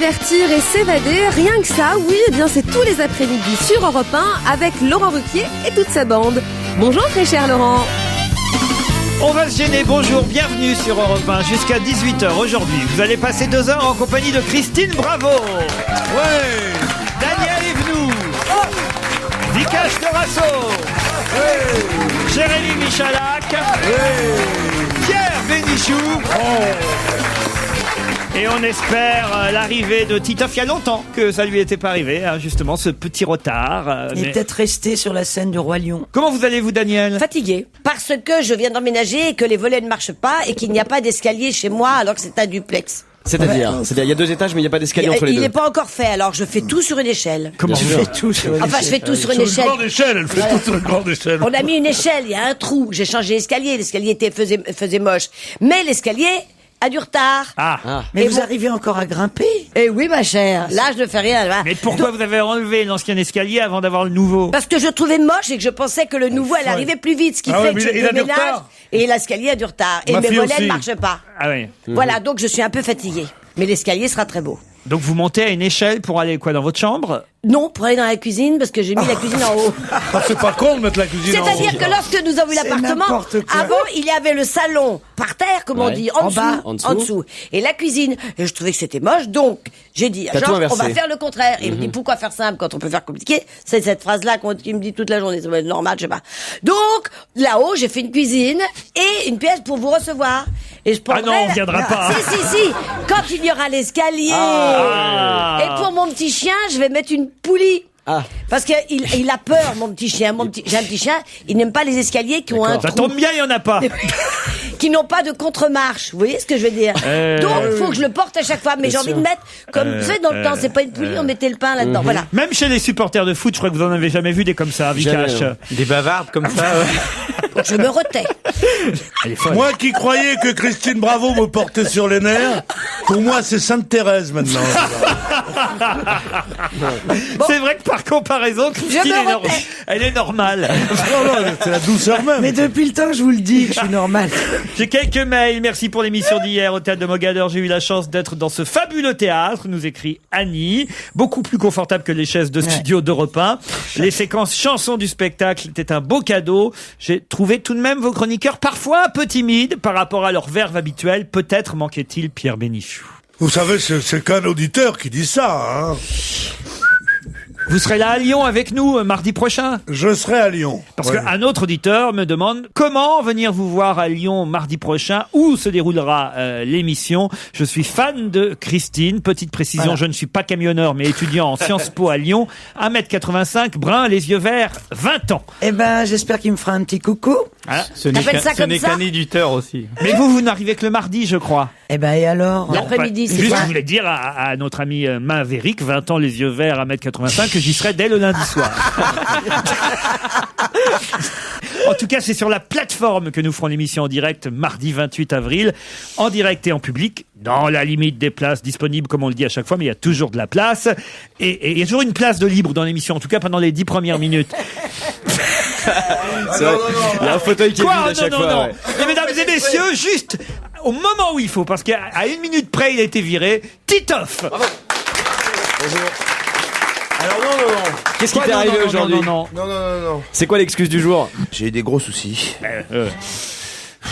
divertir et s'évader, rien que ça, oui, eh bien c'est tous les après-midi sur Europe 1 avec Laurent Ruquier et toute sa bande. Bonjour très cher Laurent. On va se gêner, bonjour, bienvenue sur Europe 1 jusqu'à 18h aujourd'hui. Vous allez passer 2 heures en compagnie de Christine Bravo. Ouais. Daniel Evenou. Vikash Dorasso. Ouais. Jérémy Michalak. Ouais. Pierre Bénichou. Et on espère l'arrivée de Titoff. Il y a longtemps que ça lui était pas arrivé, hein, justement, ce petit retard. Il est peut-être resté sur la scène du Roi Lion. Comment vous allez, vous, Daniel ? Fatigué. Parce que je viens d'emménager et que les volets ne marchent pas et qu'il n'y a pas d'escalier chez moi alors que c'est un duplex. C'est-à-dire, il y a 2 étages, mais il n'y a pas d'escalier entre les deux. Il n'est pas encore fait, alors je fais tout sur une échelle. Comment Tu fais tout sur une échelle. Enfin, je fais tout sur une échelle. Grande échelle, elle fait tout sur une grande échelle. On a mis une échelle, il y a un trou. J'ai changé l'escalier faisait moche. Mais l'escalier a du retard. Mais vous arrivez encore à grimper? Eh oui, ma chère. Là, je ne fais rien. Là. Mais pourquoi vous avez enlevé l'ancien escalier avant d'avoir le nouveau ? Parce que je trouvais moche et que je pensais que le nouveau allait arriver plus vite, ce qui fait que je il a du déménage retard. et l'escalier a du retard. Et Ma mes fille volets aussi. ne marchent pas. Ah oui. Voilà, donc je suis un peu fatiguée. Mais l'escalier sera très beau. Donc vous montez à une échelle pour aller quoi, dans votre chambre ? Non, pour aller dans la cuisine, parce que j'ai mis la cuisine en haut. Ah, c'est pas con de mettre la cuisine en haut. C'est-à-dire que lorsque nous avons eu C'est l'appartement, n'importe quoi. avant, il y avait le salon par terre, comme on Ouais. dit, En en dessous, bas, en dessous, et la cuisine. Et je trouvais que c'était moche, donc j'ai dit, T'as tout genre, on inversé. va faire le contraire. Et il me dit, pourquoi faire simple quand on peut faire compliqué? C'est cette phrase-là qu'il me dit toute la journée, ça va être normal, je sais pas. Donc, là-haut, j'ai fait une cuisine et une pièce pour vous recevoir. Et je prendrai... Ah non, on viendra pas. Si, quand il y aura l'escalier. Ah. Et pour mon petit chien, je vais mettre une poulie. Ah. Parce que il a peur, mon petit chien. J'ai un petit chien, il n'aime pas les escaliers qui ont un Ça trou, tombe bien, il y en a pas. qui n'ont pas de contre-marche. Vous voyez ce que je veux dire? Donc, il faut que je le porte à chaque fois. Mais j'ai envie de mettre, comme tu sais, dans le temps, c'est pas une poulie, on mettait le pain là-dedans. Voilà. Même chez les supporters de foot, je crois que vous en avez jamais vu des comme ça, Vikash. Jamais, Des bavardes comme ça. Donc, je me retais. Elle est folle. Moi qui croyais que Christine Bravo me portait sur les nerfs, pour moi c'est Sainte-Thérèse maintenant. C'est vrai que par comparaison, Christine, me retais. elle est normale. Non, c'est la douceur même. Mais depuis le temps que je vous le dis, que je suis normal. J'ai quelques mails. Merci pour l'émission d'hier au théâtre de Mogador. J'ai eu la chance d'être dans ce fabuleux théâtre, nous écrit Annie. Beaucoup plus confortable que les chaises de studio d'Europe 1. Les séquences chansons du spectacle étaient un beau cadeau. J'ai trouvé tout de même vos chroniqueurs parfois un peu timides par rapport à leur verve habituel. Peut-être manquait-il Pierre Bénichou. Vous savez, c'est qu'un auditeur qui dit ça. Hein. Vous serez là à Lyon avec nous mardi prochain. Je serai à Lyon. Parce Ouais. qu'un autre auditeur me demande comment venir vous voir à Lyon mardi prochain, où se déroulera l'émission. Je suis fan de Christine. Petite précision, Voilà. je ne suis pas camionneur, mais étudiant en Sciences Po à Lyon. 1m85, brun, les yeux verts, 20 ans. Eh ben, j'espère qu'il me fera un petit coucou. Voilà. Ce n'est T'appelles ça ce comme n'est ça qu'un éditeur aussi. Mais vous n'arrivez que le mardi, je crois. Eh ben, et alors? L'après-midi, c'est Juste, ça. je voulais dire à notre ami Maverick, 20 ans, les yeux verts, 1m85, que j'y serai dès le lundi soir. En tout cas, c'est sur la plateforme que nous ferons l'émission en direct mardi 28 avril, en direct et en public, dans la limite des places disponibles, comme on le dit à chaque fois, mais il y a toujours de la place. Et il y a toujours une place de libre dans l'émission, en tout cas pendant les 10 premières minutes. C'est vrai. Il y a un fauteuil qui est Quoi vide à chaque non, fois. non. Ouais. Et mesdames et messieurs, juste au moment où il faut, parce qu'à 1 minute près, il a été viré, Titoff. Alors non. Qu'est-ce qui Quoi, t'est non, arrivé non, aujourd'hui? non. Non. C'est quoi l'excuse du jour? J'ai eu des gros soucis.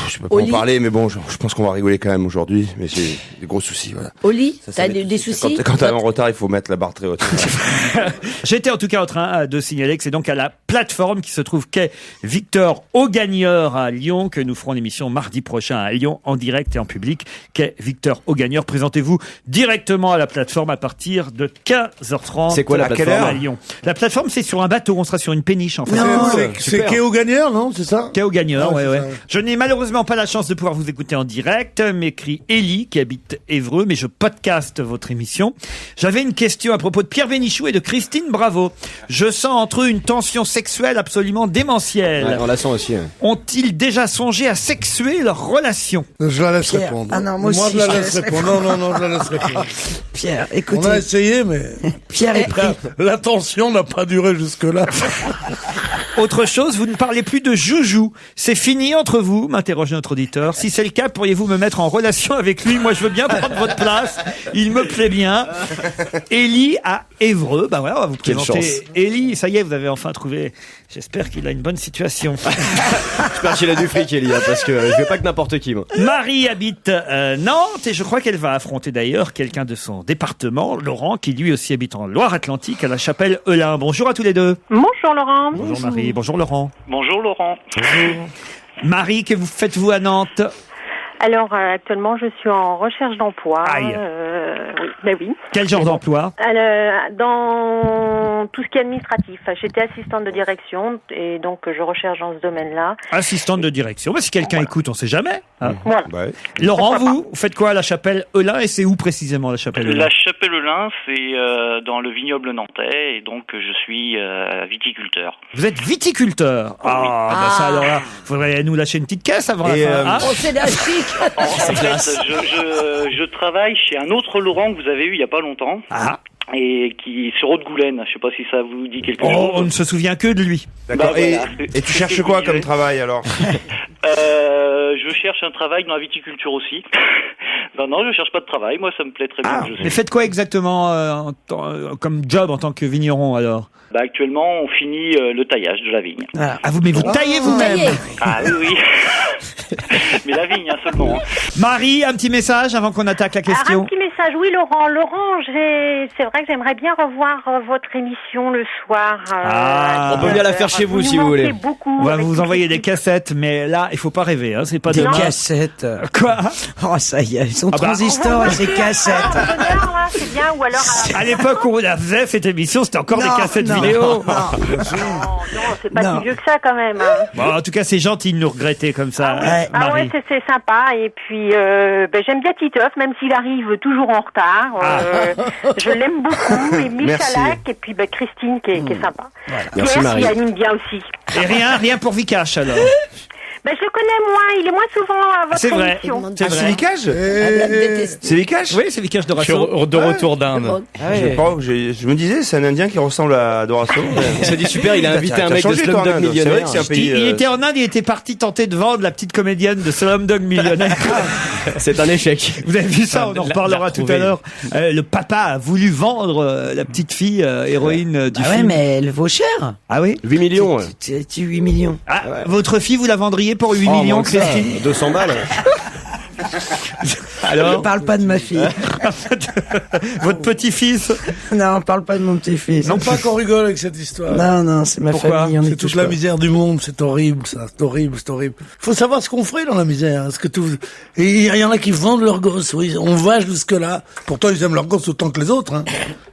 Je peux pas Au en lit parler, mais bon, je pense qu'on va rigoler quand même aujourd'hui. Mais j'ai des gros soucis, voilà. Au lit, Ça t'as met- des soucis? Quand t'es en retard, il faut mettre la barre très haute. J'étais en tout cas en train de signaler que c'est donc à la plateforme qui se trouve quai Victor Augagneur à Lyon que nous ferons l'émission mardi prochain à Lyon en direct et en public. Quai Victor Augagneur, présentez-vous directement à la plateforme à partir de 15h30. C'est quoi la à quelle plateforme heure à Lyon? La plateforme, c'est sur un bateau, on sera sur une péniche en fait. C'est Kéo Gagneur, non? C'est ça? Quai Augagneur, Ah, ouais, c'est ouais. ça, ouais. Je n'ai malheureusement pas la chance de pouvoir vous écouter en direct, m'écrit Ellie qui habite Évreux, mais je podcast votre émission. J'avais une question à propos de Pierre Bénichou et de Christine Bravo. Je sens entre eux une tension sexuelle absolument démentielle. Ouais, on la sent aussi. Ouais. Ont-ils déjà songé à sexuer leur relation? Je la laisse Pierre. répondre. Ah non, moi aussi, je la je laisse laisse répondre. Non, je la laisse répondre. Pierre, On a écoutez, essayé, mais Pierre est pris. la tension n'a pas duré jusque-là. Autre chose, vous ne parlez plus de joujou. C'est fini entre vous, m'interroge notre auditeur. Si c'est le cas, pourriez-vous me mettre en relation avec lui? Moi, je veux bien prendre votre place. Il me plaît bien. Élie à Évreux. Bah voilà, on va vous Quelle présenter chance. Élie. Ça y est, vous avez enfin trouvé. J'espère qu'il a une bonne situation. J'espère qu'il a du fric, Elie, parce que je veux pas que n'importe qui, moi. Marie habite Nantes et je crois qu'elle va affronter d'ailleurs quelqu'un de son département, Laurent, qui lui aussi habite en Loire-Atlantique, à la Chapelle-Eulin. Bonjour à tous les deux. Bonjour Laurent. Bonjour Marie, bonjour Laurent. Bonjour Laurent. Marie, que faites-vous à Nantes? Alors actuellement je suis en recherche d'emploi. Aïe. Oui. Quel genre d'emploi? Dans tout ce qui est administratif. J'étais assistante de direction et donc je recherche dans ce domaine-là. Assistante de direction. Bah, si quelqu'un écoute, on sait jamais. Hein. Voilà. Ouais. Laurent, vous faites quoi à la Chapelle-Eulin et c'est où précisément la Chapelle-Eulin? La Chapelle-Eulin, c'est dans le vignoble nantais et donc je suis viticulteur. Vous êtes viticulteur. Bah ça alors là, faudrait nous lâcher une petite caisse avant Et, la fin. Hein Oh, c'est la chic. En fait, je travaille chez un autre Laurent que vous avez eu il y a pas longtemps. Ah. Et qui sur Haute-Goulaine, je sais pas si ça vous dit quelque chose. Oh, on ne se souvient que de lui. D'accord. Bah, voilà. Et tu cherches quoi comme travail alors? Je cherche un travail dans la viticulture aussi. Non, je cherche pas de travail. Moi, ça me plaît très bien. Mais faites quoi exactement comme job en tant que vigneron alors? Bah, actuellement, on finit le taillage de la vigne. Ah, vous taillez vous-même? Taillez. Ah oui. Mais la vigne, seulement. Hein. Marie, un petit message avant qu'on attaque la Alors, question. un petit message, oui Laurent. Laurent, c'est vrai que j'aimerais bien revoir votre émission le soir. Ah. On peut venir la faire chez vous, si vous nous voulez. manquez beaucoup On va avec vous toutes envoyer les des cassettes, mais là, il faut pas rêver, hein, c'est pas Des demain. cassettes. Quoi? Oh, ça y est, ils sont Ah bah. transistors et ces cassettes. honneurs, là, c'est bien, ou alors À l'époque où on la faisait, cette émission, c'était encore Non, des cassettes non, vidéo. non, c'est pas Non. si vieux que ça quand même. Hein. Bon, en tout cas, c'est gentil de nous regretter comme ça, ouais. Ah Marie. ouais, c'est sympa. Et puis, j'aime bien Titeuf, même s'il arrive toujours en retard. Je l'aime beaucoup. Et Michalak, et puis Christine, qui est sympa. Merci, Pierre, Marie. qui anime bien aussi. Et rien pour Vikash, alors. Je le connais moins. Il est moins souvent à votre C'est vrai. émission. C'est vrai. Vikash? Elle l'a détesté. C'est Vikash? Oui, c'est Vikash Je suis Dorasso. de retour d'Inde. Je me disais, c'est un Indien qui ressemble à Dorasso. Ça dit super, il a invité un mec de changé, toi, en Slumdog Inde. C'est vrai Millionnaire. que c'est un pays. Il était en Inde, il était parti tenter de vendre la petite comédienne de Slumdog Millionnaire. C'est un échec. Vous avez vu ça? On en reparlera tout à l'heure. Le papa a voulu vendre la petite fille héroïne du Ah ouais, film. mais elle vaut cher. Ah oui? 8 millions. ouais. Tu 8 millions. Ah, votre fille, vous la vendriez pour 8 Oh, millions, moins que ça, Christine? 200 balles. Ne parle pas de ma fille. Votre petit-fils? Non, parle pas de mon petit-fils. Non pas qu'on rigole avec cette histoire. Non, c'est ma Pourquoi? famille. On C'est est toute la misère du monde, c'est horrible, ça. C'est horrible. Faut savoir ce qu'on ferait dans la misère. Est-ce que et il y en a qui vendent leurs gosses, oui. On va jusque-là. Pourtant, ils aiment leurs gosses autant que les autres, hein.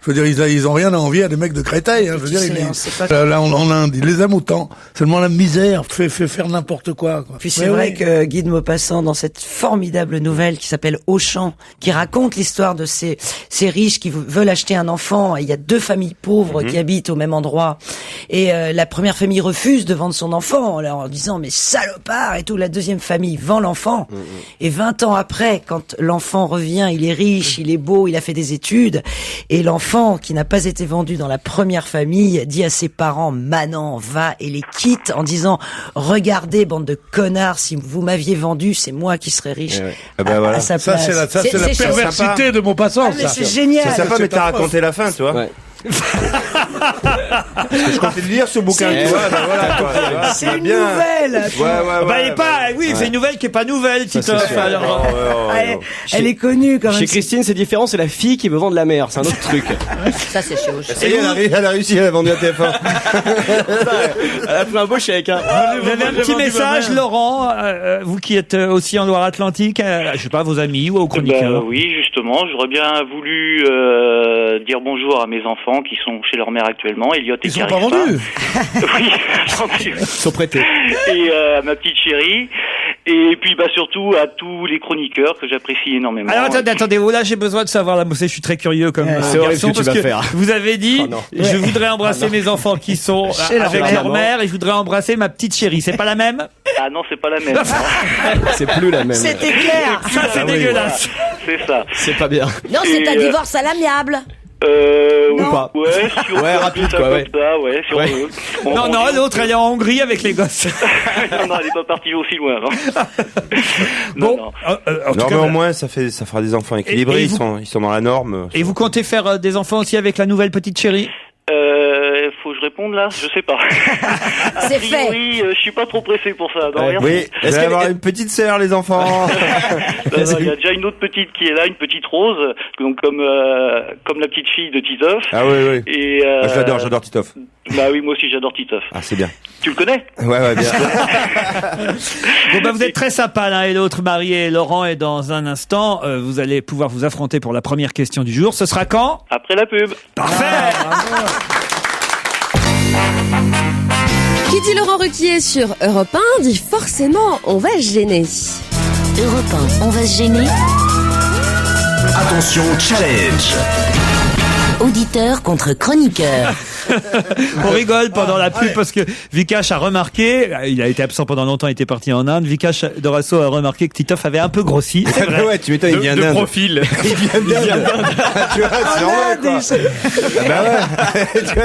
Je veux dire, ils ont rien à envier à des mecs de Créteil, hein. Je veux dire, on sait pas. là, en Inde, ils les aiment autant. Seulement la misère fait faire n'importe quoi. Puis c'est Mais vrai oui. que Guy de Maupassant, dans cette formidable nouvelle qui s'appelle Auchan, qui raconte l'histoire de ces riches qui veulent acheter un enfant, et il y a deux familles pauvres qui habitent au même endroit, et la première famille refuse de vendre son enfant en disant mais salopard et tout. La deuxième famille vend l'enfant, et 20 ans après, quand l'enfant revient, il est riche, il est beau, il a fait des études, et l'enfant qui n'a pas été vendu dans la première famille dit à ses parents Manan, va, et les quitte en disant regardez bande de connards, si vous m'aviez vendu, c'est moi qui serais riche. Ah ben voilà. À sa Ça, place. c'est la C'est perversité de Maupassant, Mais ça. c'est génial. C'est sympa, mais t'as raconté la fin, tu vois. Ouais. Parce que je comptais le lire, ce bouquin, tu vois. Ben voilà, quoi, tu vois, C'est va une bien. nouvelle. Ouais. Bah, il est pas, oui, c'est une nouvelle qui est pas nouvelle, Titoff, c'est sûr. alors. Elle est connue quand même. Chez Christine, c'est différent, c'est la fille qui veut vendre la mère. C'est un autre truc. Ça, c'est chez Auchan. Ça y est, elle a réussi, elle a vendu à TF1. Elle a pris un beau chèque, hein. Vous avez un petit message, Laurent, vous qui êtes aussi en Loire-Atlantique, je sais pas, vos amis ou aux chroniqueurs. Oui, justement, j'aurais bien voulu dire bonjour à mes enfants qui sont chez leur mère actuellement, Elliot et Ils sont Carissa. pas vendus. Oui, gentil. Ils sont prêtés. Et à ma petite chérie. Et puis surtout à tous les chroniqueurs que j'apprécie énormément. Alors attendez, là j'ai besoin de savoir, là, moi je suis très curieux comme c'est horrible garçon, ce que tu parce vas faire. vous avez dit, Oh non. je voudrais embrasser mes enfants qui sont Chez leur avec mère. leur mère, et je voudrais embrasser ma petite chérie. C'est pas la même? Ah non, c'est pas la même. C'est plus la même. C'était clair. Ça c'est dégueulasse. C'est ça. C'est pas bien. Non, c'est un Et, divorce à l'amiable. Ou pas. Ouais, si on Ouais, peut rapide, appeler ça quoi, comme ouais. ça, ouais, si Ouais. on veut. Non, l'autre, elle est en Hongrie avec les gosses. non, elle est pas partie aussi loin, non. Bon, non. en tout Non, cas, mais au voilà. moins, ça fera des enfants équilibrés. Et ils vous- sont dans la norme. Et vous comptez faire des enfants aussi avec la nouvelle petite chérie? Faut que je réponde là? Je sais pas. C'est fait. Oui, je suis pas trop pressé pour ça. Non, merci. Oui, Est-ce est-ce qu'elle- avoir une petite sœur, les enfants? Il y a déjà une autre petite qui est là, une petite Rose, donc comme la petite fille de Titoff. Ah oui. Et Ah, j'adore Titoff. Bah oui, moi aussi j'adore Titoff. Ah, c'est bien. Tu le connais? Ouais, bien. Bon, bah, vous êtes très sympas l'un et l'autre, Marie et Laurent, et dans un instant, vous allez pouvoir vous affronter pour la première question du jour. Ce sera quand? Après la pub. Parfait! Qui dit Laurent Ruquier sur Europe 1 dit forcément on va se gêner. Europe 1, on va se gêner. Attention, challenge. Auditeur contre chroniqueur. On rigole pendant la pub parce que Vikash a remarqué, il a été absent pendant longtemps, il était parti en Inde. Vikash Dorasso a remarqué que Titoff avait un peu grossi. C'est vrai. Ouais, tu m'étonnes, il vient d'Inde. profil. Il vient d'Inde. Tu vois, c'est normal, quoi. Ah bah ouais. Tu vois,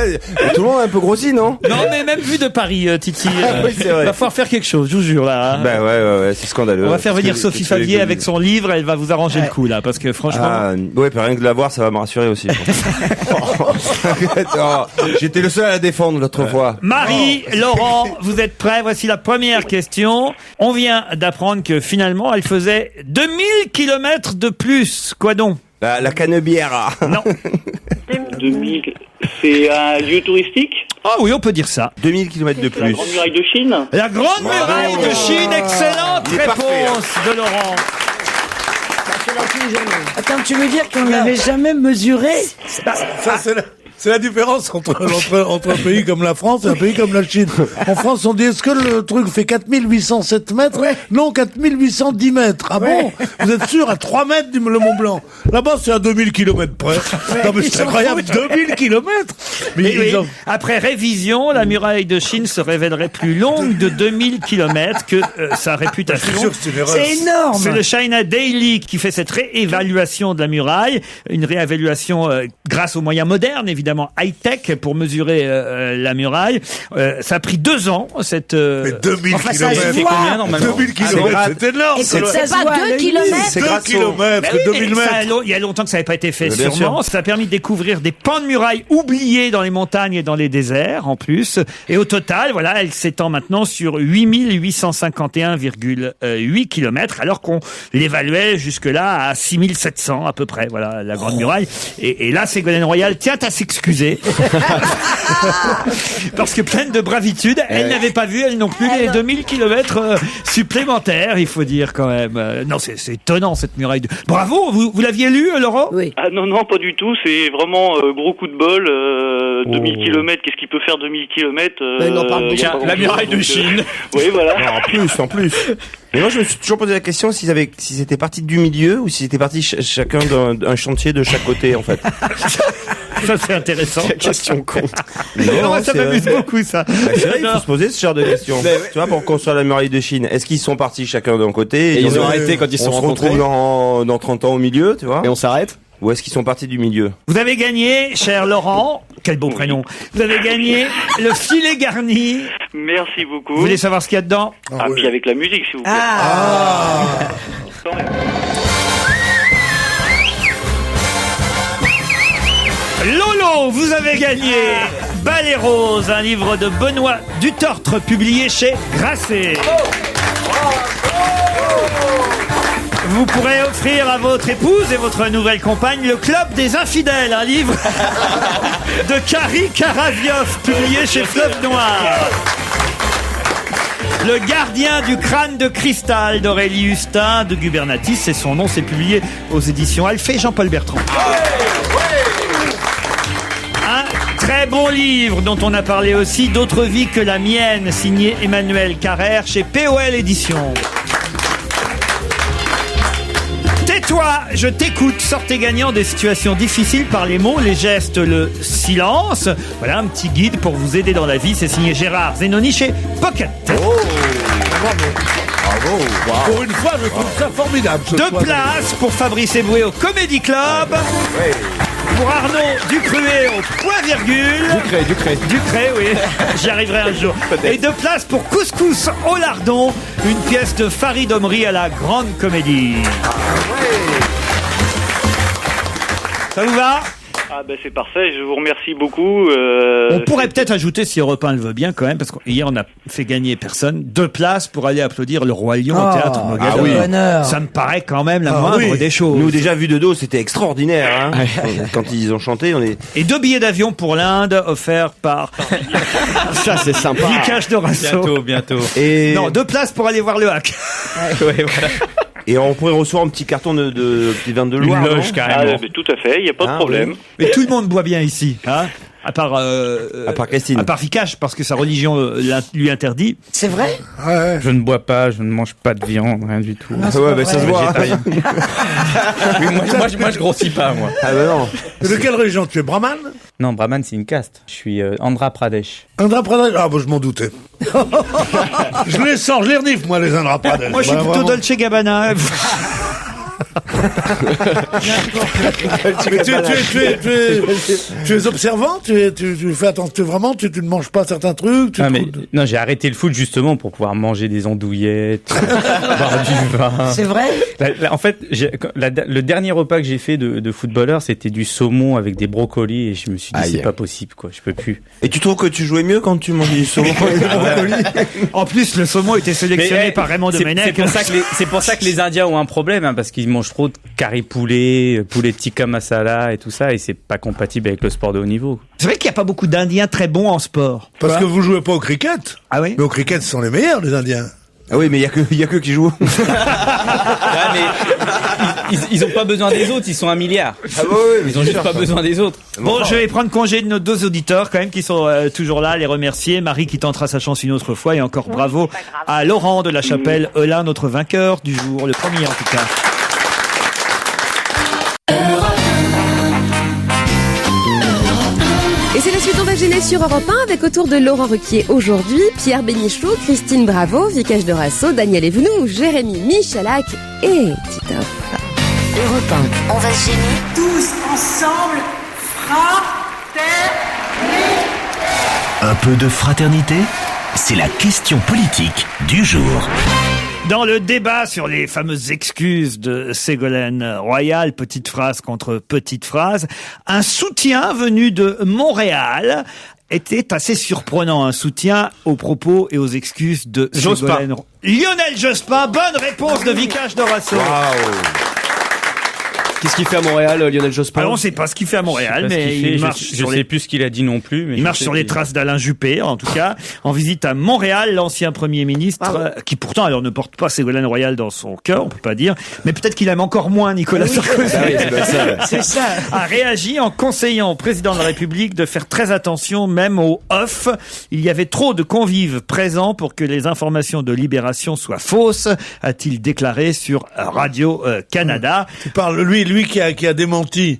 tout le monde a un peu grossi, non? Non, mais même vu de Paris, Titi, Oui, c'est vrai. va falloir faire quelque chose, je vous jure là. Hein. Bah ouais, c'est scandaleux. On va faire venir Sophie Favier avec son livre, elle va vous arranger le coup là, parce que franchement. Ah, ouais, puis rien que de la voir, ça va me rassurer aussi. Oh, j'étais le seul à la défendre l'autre fois. Marie, Laurent, vous êtes prêts? Voici la première question. On vient d'apprendre que finalement, elle faisait 2000 kilomètres de plus. Quoi donc? La Canebière. Non. 2000. C'est un lieu touristique? Ah oui, on peut dire ça. 2000 kilomètres de La plus. Grande Muraille de Chine? La Grande Muraille de Chine, excellente Il est réponse parfait, de Laurent. Attends, tu veux dire qu'on n'avait jamais mesuré? Ça, c'est la différence entre un pays comme la France et un pays comme la Chine. En France, on dit, est-ce que le truc fait 4807 mètres? Non, 4810 mètres. Ah bon? Vous êtes sûr, à 3 mètres le Mont Blanc? Là-bas, c'est à 2000 kilomètres près. Non, mais c'est incroyable, 2000 kilomètres! Mais Oui, ils ont- après révision, la muraille de Chine se révélerait plus longue de 2000 kilomètres que sa réputation. C'est sûr que c'est une erreur. C'est énorme! C'est le China Daily qui fait cette réévaluation de la muraille, une réévaluation grâce aux moyens modernes, évidemment high-tech pour mesurer la muraille. Ça a pris 2 ans, cette... Mais 2000 Enfin, ça se kilomètres. voit. Combien normalement? 2000 kilomètres, c'est énorme! Et c'est ça se pas voit à 2 l'œil nu. kilomètres? C'est 2 grâce au- kilomètres, Ben oui, 2000 mais ça mètres. il y a longtemps que ça n'avait pas été fait, Bien sûr. sûrement. Ça a permis de découvrir des pans de murailles oubliés dans les montagnes et dans les déserts, en plus. Et au total, voilà, elle s'étend maintenant sur 8851,8 kilomètres, alors qu'on l'évaluait jusque-là à 6700 à peu près, voilà, la Grande Muraille. Et là, Ségolène Royal tient à s'excuser. Parce que pleine de bravitude, elle n'avait pas vu, elle non plus, les 2000 kilomètres supplémentaires, il faut dire quand même. Non, c'est étonnant cette muraille. Bravo, vous l'aviez lu, Laurent? Oui. Ah non, pas du tout. C'est vraiment gros coup de bol. 2000 kilomètres, qu'est-ce qu'il peut faire 2000 kilomètres? Non, pardon. il y a Tiens, pas la grand-chose, muraille de donc, Chine. Oui, voilà. Non, en plus. Mais moi, je me suis toujours posé la question si c'était parti du milieu ou si c'était parti chacun d'un chantier de chaque côté, en fait. Ça, c'est intéressant. Question con. Non, ça c'est m'amuse vrai. beaucoup, ça. Bah, c'est vrai, il faut se poser ce genre de questions. Tu vois, pour construire la muraille de Chine, est-ce qu'ils sont partis chacun d'un côté Et ils ont on- arrêté quand ils se sont on se rencontrés. retrouve dans 30 ans au milieu, tu vois? Et on s'arrête? Ou est-ce qu'ils sont partis du milieu? Vous avez gagné, cher Laurent. Quel beau prénom. Vous avez gagné le filet garni. Merci beaucoup. Vous voulez savoir ce qu'il y a dedans? Ah, puis avec la musique, s'il vous plaît. Quand même. Lolo, vous avez gagné Bal et Rose, un livre de Benoît Dutortre publié chez Grasset. Vous pourrez offrir à votre épouse et votre nouvelle compagne le Club des Infidèles, un livre de Kari Karaviov publié chez Fleuve Noir. Le gardien du crâne de cristal d'Aurélie Hustin de Gubernatis, c'est son nom, c'est publié aux éditions Alphée Jean-Paul Bertrand. Un très bon livre dont on a parlé aussi, D'autres vies que la mienne, signé Emmanuel Carrère chez POL Éditions. Tais-toi, je t'écoute. Sortez gagnant des situations difficiles par les mots, les gestes, le silence. Voilà un petit guide pour vous aider dans la vie. C'est signé Gérard Zenoni chez Pocket. Bravo. Pour une fois, je trouve ça formidable. ce Deux soir. places pour Fabrice Eboué au Comedy Club. pour Arnaud Ducruet au point virgule. Ducré, oui. J'y arriverai un jour. Et 2 places pour Couscous au lardon, une pièce de Farid Omri à la Grande Comédie. Ça vous va ? Ah ben c'est parfait, je vous remercie beaucoup. On pourrait peut-être ajouter, si Europe 1 le veut bien quand même, parce qu'hier on a fait gagner personne, 2 places pour aller applaudir le Roi Lion au Théâtre Mogador. Ah oui. Ça me paraît quand même la moindre des choses. Nous déjà vu de dos, c'était extraordinaire. Hein. Quand ils ont chanté, on est. Et 2 billets d'avion pour l'Inde offerts par Ça c'est sympa. Vikash Dorasso. Bientôt. Et... Non, 2 places pour aller voir le hack. Ouais, voilà. Et on pourrait recevoir un petit carton de petit vin de Loire. Une loge, non carrément. mais tout à fait, il n'y a pas de problème. Oui. Mais tout le monde boit bien ici, hein. À part Christine. À part Vikash, parce que sa religion lui interdit. C'est vrai? Ouais. Je ne bois pas, je ne mange pas de viande, rien du tout. Ah ouais, bah, ça se voit. Oui, moi, je grossis pas, moi. Ah bah non. De quelle région tu es? Brahman? Non, Brahman, c'est une caste. Je suis Andhra Pradesh. Andhra Pradesh? Ah bah je m'en doutais. Je les sens, je les renifle moi les Andhra Pradesh. Moi je suis plutôt Dolce Gabbana. Tu es observant, tu fais attention, vraiment, tu ne manges pas certains trucs. Non, j'ai arrêté le foot justement pour pouvoir manger des andouillettes, boire du vin. C'est vrai? En fait, le dernier repas que j'ai fait de footballeur, c'était du saumon avec des brocolis et je me suis dit c'est pas possible quoi, je peux plus. Et tu trouves que tu jouais mieux quand tu mangeais du saumon avec des brocolis? En plus, le saumon était sélectionné par Raymond Domenech. C'est pour ça que les Indiens ont un problème, hein, parce qu'ils mangent trop de curry poulet tikka masala et tout ça, et c'est pas compatible avec le sport de haut niveau. C'est vrai qu'il n'y a pas beaucoup d'Indiens très bons en sport. Parce que vous jouez pas au cricket. Ah oui? Mais au cricket, ce sont les meilleurs, les Indiens. Ah oui, mais il y a que qui jouent. Mais ils ont pas besoin des autres, ils sont 1 milliard. Ah bah oui, ils ont juste pas besoin des autres. Bon, je vais prendre congé de nos 2 auditeurs quand même qui sont toujours là, les remercier. Marie qui tentera sa chance une autre fois, et encore bravo à Laurent de la Chapelle, Eulin, notre vainqueur du jour, le premier en tout cas. Et c'est la suite, on va gêner sur Europe 1 avec autour de Laurent Ruquier aujourd'hui, Pierre Bénichou, Christine Bravo, Vikash Dorasso, Daniel Evenou, Jérémy Michalak et Titoff. Europe 1, on va se gêner. Tous ensemble, Un peu de fraternité, c'est la question politique du jour. Dans le débat sur les fameuses excuses de Ségolène Royal, petite phrase contre petite phrase, un soutien venu de Montréal était assez surprenant, un soutien aux propos et aux excuses de Ségolène. Lionel Jospin, bonne réponse de Vikash Dorasso. Qu'est-ce qu'il fait à Montréal, Lionel Jospin? Alors on ne sait pas ce qu'il fait à Montréal, mais il marche je sais plus ce qu'il a dit non plus. Mais il marche sur les traces d'Alain Juppé, en tout cas, en visite à Montréal, l'ancien Premier ministre, qui pourtant alors ne porte pas Ségolène Royal dans son cœur, on peut pas dire, mais peut-être qu'il aime encore moins Nicolas Sarkozy. C'est ça. A réagi en conseillant au président de la République de faire très attention même au off. Il y avait trop de convives présents pour que les informations de Libération soient fausses, a-t-il déclaré sur Radio-Canada. Tu parles, lui qui a démenti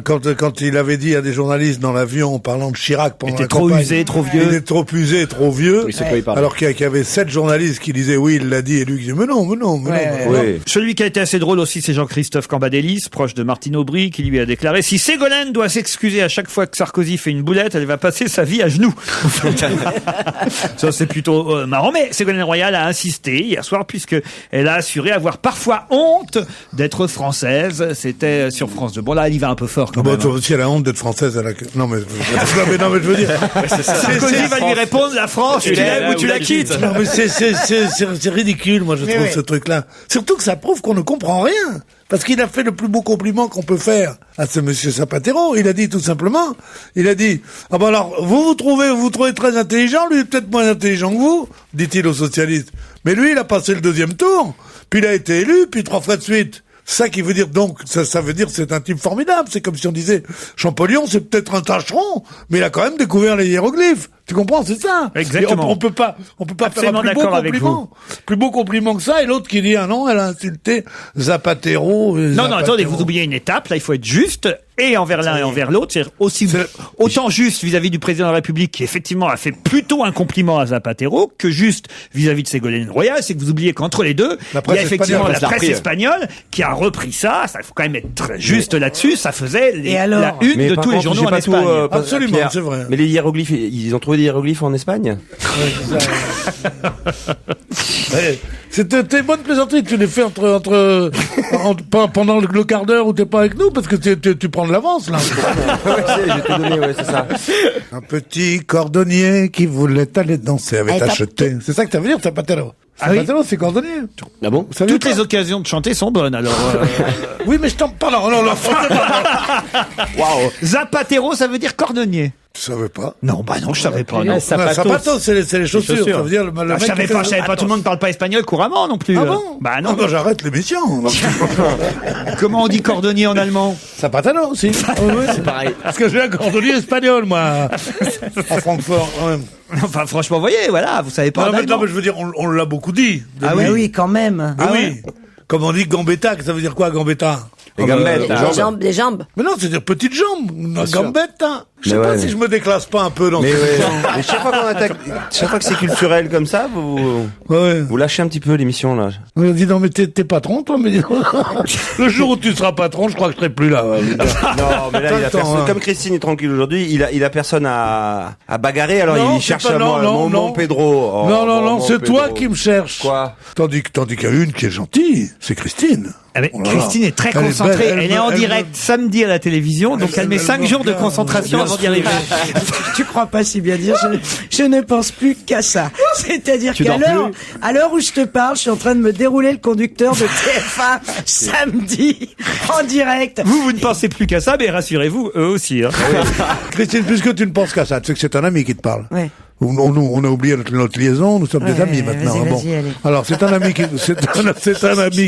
quand il avait dit à des journalistes dans l'avion en parlant de Chirac pendant la campagne. Trop usé, trop vieux. Il est trop usé, trop vieux. Oui, c'est quoi il parle. Alors qu'il y avait 7 journalistes qui disaient oui, il l'a dit, et lui qui disait mais non. Celui qui a été assez drôle aussi, c'est Jean-Christophe Cambadélis, proche de Martine Aubry, qui lui a déclaré: si Ségolène doit s'excuser à chaque fois que Sarkozy fait une boulette, elle va passer sa vie à genoux. Ça, c'est plutôt marrant. Mais Ségolène Royal a insisté hier soir, puisque elle a assuré avoir parfois honte d'être française. C'était sur France 2. Bon, là, elle y va un peu fort quand même. Toi aussi, elle a honte d'être française. Non, mais je veux dire. Sarkozy va lui répondre: la France, tu l'aimes ou tu la quittes. Non, mais c'est ridicule, moi, je trouve, ce truc-là. Surtout que ça prouve qu'on ne comprend rien. Parce qu'il a fait le plus beau compliment qu'on peut faire à ce monsieur Zapatero. Il a dit tout simplement, ah ben alors, vous trouvez très intelligent, lui est peut-être moins intelligent que vous, dit-il aux socialistes. Mais lui, il a passé le 2e tour, puis il a été élu, puis 3 fois de suite. Ça qui veut dire donc, ça veut dire c'est un type formidable. C'est comme si on disait, Champollion, c'est peut-être un tâcheron, mais il a quand même découvert les hiéroglyphes. Tu comprends, c'est ça. Exactement. On peut pas faire un plus beau compliment que ça, et l'autre qui dit, ah non, elle a insulté Zapatero. Non, attendez, vous oubliez une étape, là, il faut être juste, et envers l'un et envers l'autre, c'est autant juste vis-à-vis du président de la République, qui effectivement a fait plutôt un compliment à Zapatero, que juste vis-à-vis de Ségolène Royal. C'est que vous oubliez qu'entre les deux, il y a effectivement la presse espagnole qui a repris ça, il faut quand même être très juste là-dessus, ça faisait la une de tous les journaux en Espagne. Absolument, c'est vrai. Mais les hiéroglyphes, ils ont trouvé des hiéroglyphes en Espagne? C'était bonne plaisanterie, tu les fais pendant le quart d'heure où t'es pas avec nous, parce que tu prends de l'avance, là. Je t'ai donné, c'est ça. Un petit cordonnier qui voulait aller danser avait acheté. C'est ça que ça veut dire, Zapatero? Zapatero, c'est cordonnier. Ah bon? Toutes les occasions de chanter sont bonnes, alors. Oui, mais je t'en parle. Waouh. Zapatero, ça veut dire cordonnier. Tu savais pas? Non, je savais pas. Non. Sapato, c'est les chaussures. Ça veut dire le mec. Je savais pas. Tout le monde ne parle pas espagnol couramment non plus. Ah bon? Bah non. J'arrête l'émission. Comment on dit cordonnier en allemand? Zapatero aussi. C'est pareil. Parce que j'ai un cordonnier espagnol, moi. À Francfort, quand même. Enfin, franchement, voyez, voilà, vous savez pas. Non, mais je veux dire, on l'a beaucoup dit. Oui, quand même. Oui. Comme on dit gambetta, ça veut dire quoi, gambetta? Les gambettes, les jambes. Mais non, c'est-dire petites jambes. Une gambette, hein. Je sais Mais pas si je me déclasse pas un peu dans mais ce mais chaque fois qu'on attaque, chaque fois que c'est culturel comme ça, vous lâchez un petit peu l'émission, là. Dis non, mais t'es patron, toi, mais le jour où tu seras patron, je crois que je serai plus là. Non, mais là, il a personne. Comme Christine est tranquille aujourd'hui, il a personne à bagarrer, alors il cherche mon Pedro. Non, c'est toi qui me cherches. Quoi? Tandis qu'il y a une qui est gentille, c'est Christine. Christine est très concentrée. Elle est en direct samedi à la télévision, donc elle met 5 jours de concentration avant d'y arriver. Tu crois pas si bien dire, je ne pense plus qu'à ça. C'est-à-dire qu'à l'heure où je te parle, je suis en train de me dérouler le conducteur de TF1 samedi en direct. Vous ne pensez plus qu'à ça, mais rassurez-vous, eux aussi. Hein. Christine, puisque tu ne penses qu'à ça, tu sais que c'est un ami qui te parle. Ouais. On a oublié notre liaison, nous sommes des amis maintenant. Vas-y, allez. Alors c'est un ami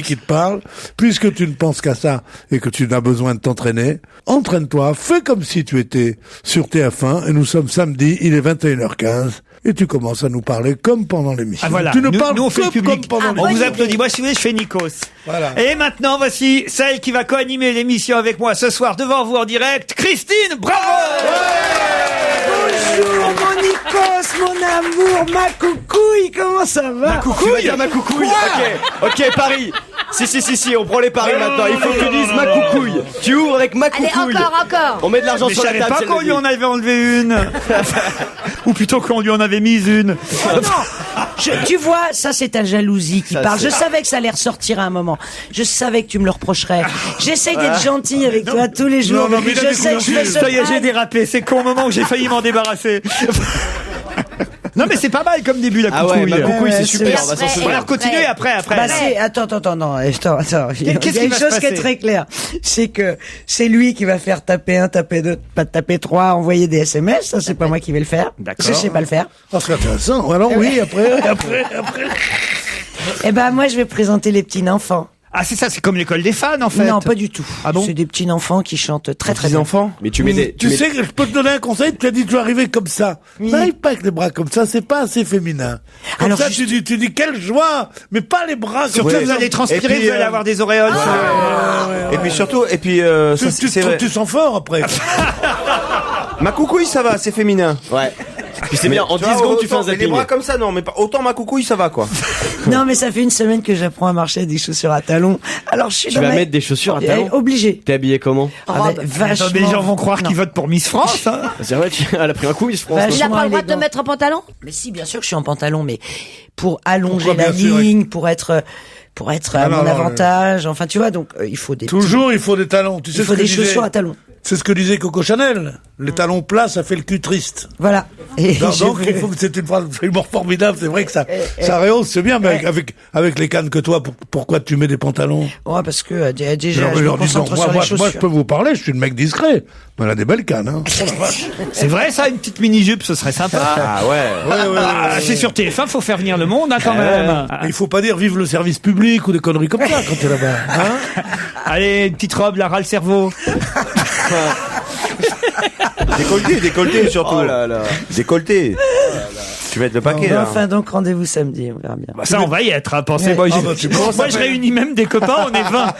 qui te parle. Puisque tu ne penses qu'à ça et que tu n'as besoin de t'entraîner, entraîne-toi, fais comme si tu étais sur TF1 et nous sommes samedi, il est 21h15 et tu commences à nous parler comme pendant l'émission. Ah voilà, tu parles nous on fait le public. Comme pendant On l'émission. vous applaudit. Moi si vous voulez, je fais Nikos. Voilà. Et maintenant voici celle qui va co-animer l'émission avec moi ce soir devant vous en direct, Christine Bravo. Bonjour mon Nikos, mon amour, ma coucouille, comment ça va? Ma coucouille, ma coucouille. Ok, Paris. Si, on prend les paris maintenant. Il faut que tu dises ma coucouille. Tu ouvres avec ma coucouille. Allez, encore. On met de l'argent Mais sur la je table. savais pas qu'on lui en avait enlevé une. Ou plutôt qu'on lui en avait mis une. Oh non, tu vois, ça c'est ta jalousie qui parle. Je savais que ça allait ressortir à un moment. Je savais que tu me le reprocherais. J'essaye d'être gentil avec toi tous les jours. Non, mais je sais que je fais ce Ça y est, j'ai dérapé. C'est qu'au moment où j'ai failli m'en débarrasser. Non mais c'est pas mal comme début la coucouille. Ah ouais, ma coucouille c'est c'est super. bien. On va s'en souvenir. Alors continuez après. Bah attends, non, attends. Il y a Qu'est-ce qui une va se chose qui est passer très claire, c'est que c'est lui qui va faire taper 1, taper 2, pas taper 3, envoyer des SMS. Ça, c'est pas moi qui vais le faire. D'accord. Je sais pas le faire. Oh, c'est intéressant. Alors oui, après. Eh ben moi, je vais présenter les petits enfants. Ah c'est ça, c'est comme l'école des fans en fait. Non, pas du tout. Ah bon? C'est des petits enfants qui chantent très bien. enfants. Mais tu mets des. Tu sais que je peux te donner un conseil, tu as dit tu vas arriver comme ça. N'arrive pas avec les bras comme ça, c'est pas assez féminin. Comme Alors, ça, tu dis quelle joie, mais pas les bras comme Surtout ça. vous allez transpirer, vous allez avoir des auréoles. Et puis surtout, ça, c'est vrai. Tu sens fort après. Ma coucouille, ça va, c'est féminin. Ouais. Puis c'est bien, en 10 secondes tu fais un Les zapping. bras comme ça, non, mais autant ma coucouille, ça va quoi. Non, mais ça fait une semaine que j'apprends à marcher avec des chaussures à talons. Alors je suis Tu vas mettre des chaussures à talons. Obligé. T'es habillé comment? Vachement. Les gens vont croire qu'ils votent pour Miss France. Hein. C'est vrai, elle a pris un coup, je pense. Il n'a pas le droit de te mettre en pantalon? Mais si, bien sûr que je suis en pantalon, mais pour allonger Pourquoi, la bien sûr, ligne, pour être à mon avantage. Enfin, tu vois, donc il faut des Toujours, il faut des talons. Tu sais il faut ce que des disait- chaussures à talons. C'est ce que disait Coco Chanel. Les talons plats, ça fait le cul triste. Voilà. Et Donc il faut que c'est une phrase absolument formidable. C'est vrai que ça rehausse, c'est bien, mais avec les cannes que toi, pourquoi tu mets des pantalons? Ouais, parce que déjà, Non, mais je me leur dis donc, concentre sur les moi, chaussures. je peux vous parler, je suis le mec discret. Mais elle a des belles cannes, hein. C'est vrai ça, une petite mini-jupe, ce serait sympa. Ah ouais. Ah, c'est sur TF1, faut faire venir le monde hein, quand même. Il faut pas dire vive le service public ou des conneries comme ça quand t'es là-bas. Hein? Allez, une petite robe, la ras le cerveau. Décolleté surtout. Oh là là. Décolleté. Tu vas être le paquet, là. Enfin, donc, rendez-vous samedi, on verra bien. Bah ça, on va y être, hein, pensez-moi. Moi, je réunis même des copains, on est 20.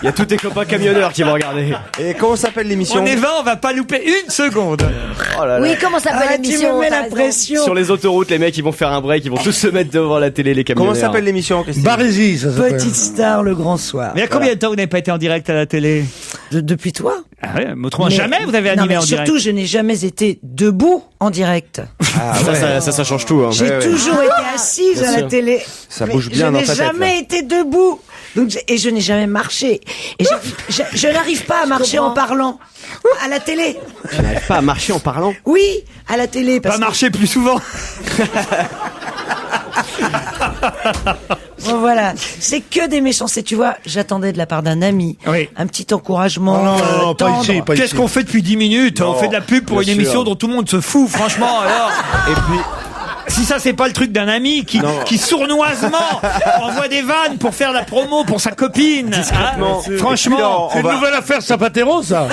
Il y a tous tes copains camionneurs qui vont regarder. Et comment s'appelle l'émission? On est 20, on va pas louper une seconde. Oh là là. Oui, comment s'appelle Tu l'émission? me mets t'as la raison. pression. Sur les autoroutes, les mecs, ils vont faire un break, ils vont tous se mettre devant la télé, les camionneurs. Comment s'appelle l'émission, Christine? Barésie, ça s'appelle. Petite star, le grand soir. Mais il y a combien de temps vous n'avez pas été en direct à la télé? Depuis toi. Ah ouais, mais autrement, Mais- jamais vous avez Non, animé mais en direct. surtout, je n'ai jamais été debout en direct. Ah, ça change tout. Hein. J'ai toujours été assise Bien à la sûr. télé. Ça Mais bouge bien dans ta tête, Je n'ai jamais là. été debout. Donc, et je n'ai jamais marché. Et je n'arrive pas à marcher en parlant. À la télé. Tu n'arrives pas à marcher en parlant? Oui, à la télé. Pas marcher plus souvent. Bon, voilà. C'est que des méchancetés. Tu vois, j'attendais de la part d'un ami. Oui. Un petit encouragement. Oh non, pas tendre. ici, pas Qu'est-ce ici. qu'on fait depuis 10 minutes? On fait de la pub pour une bien émission sûr. dont tout le monde se fout, franchement, alors. Et puis, Si ça, c'est pas le truc d'un ami qui sournoisement envoie des vannes pour faire la promo pour sa copine. Discrètement. Franchement. C'est une nouvelle affaire Zapatero, ça.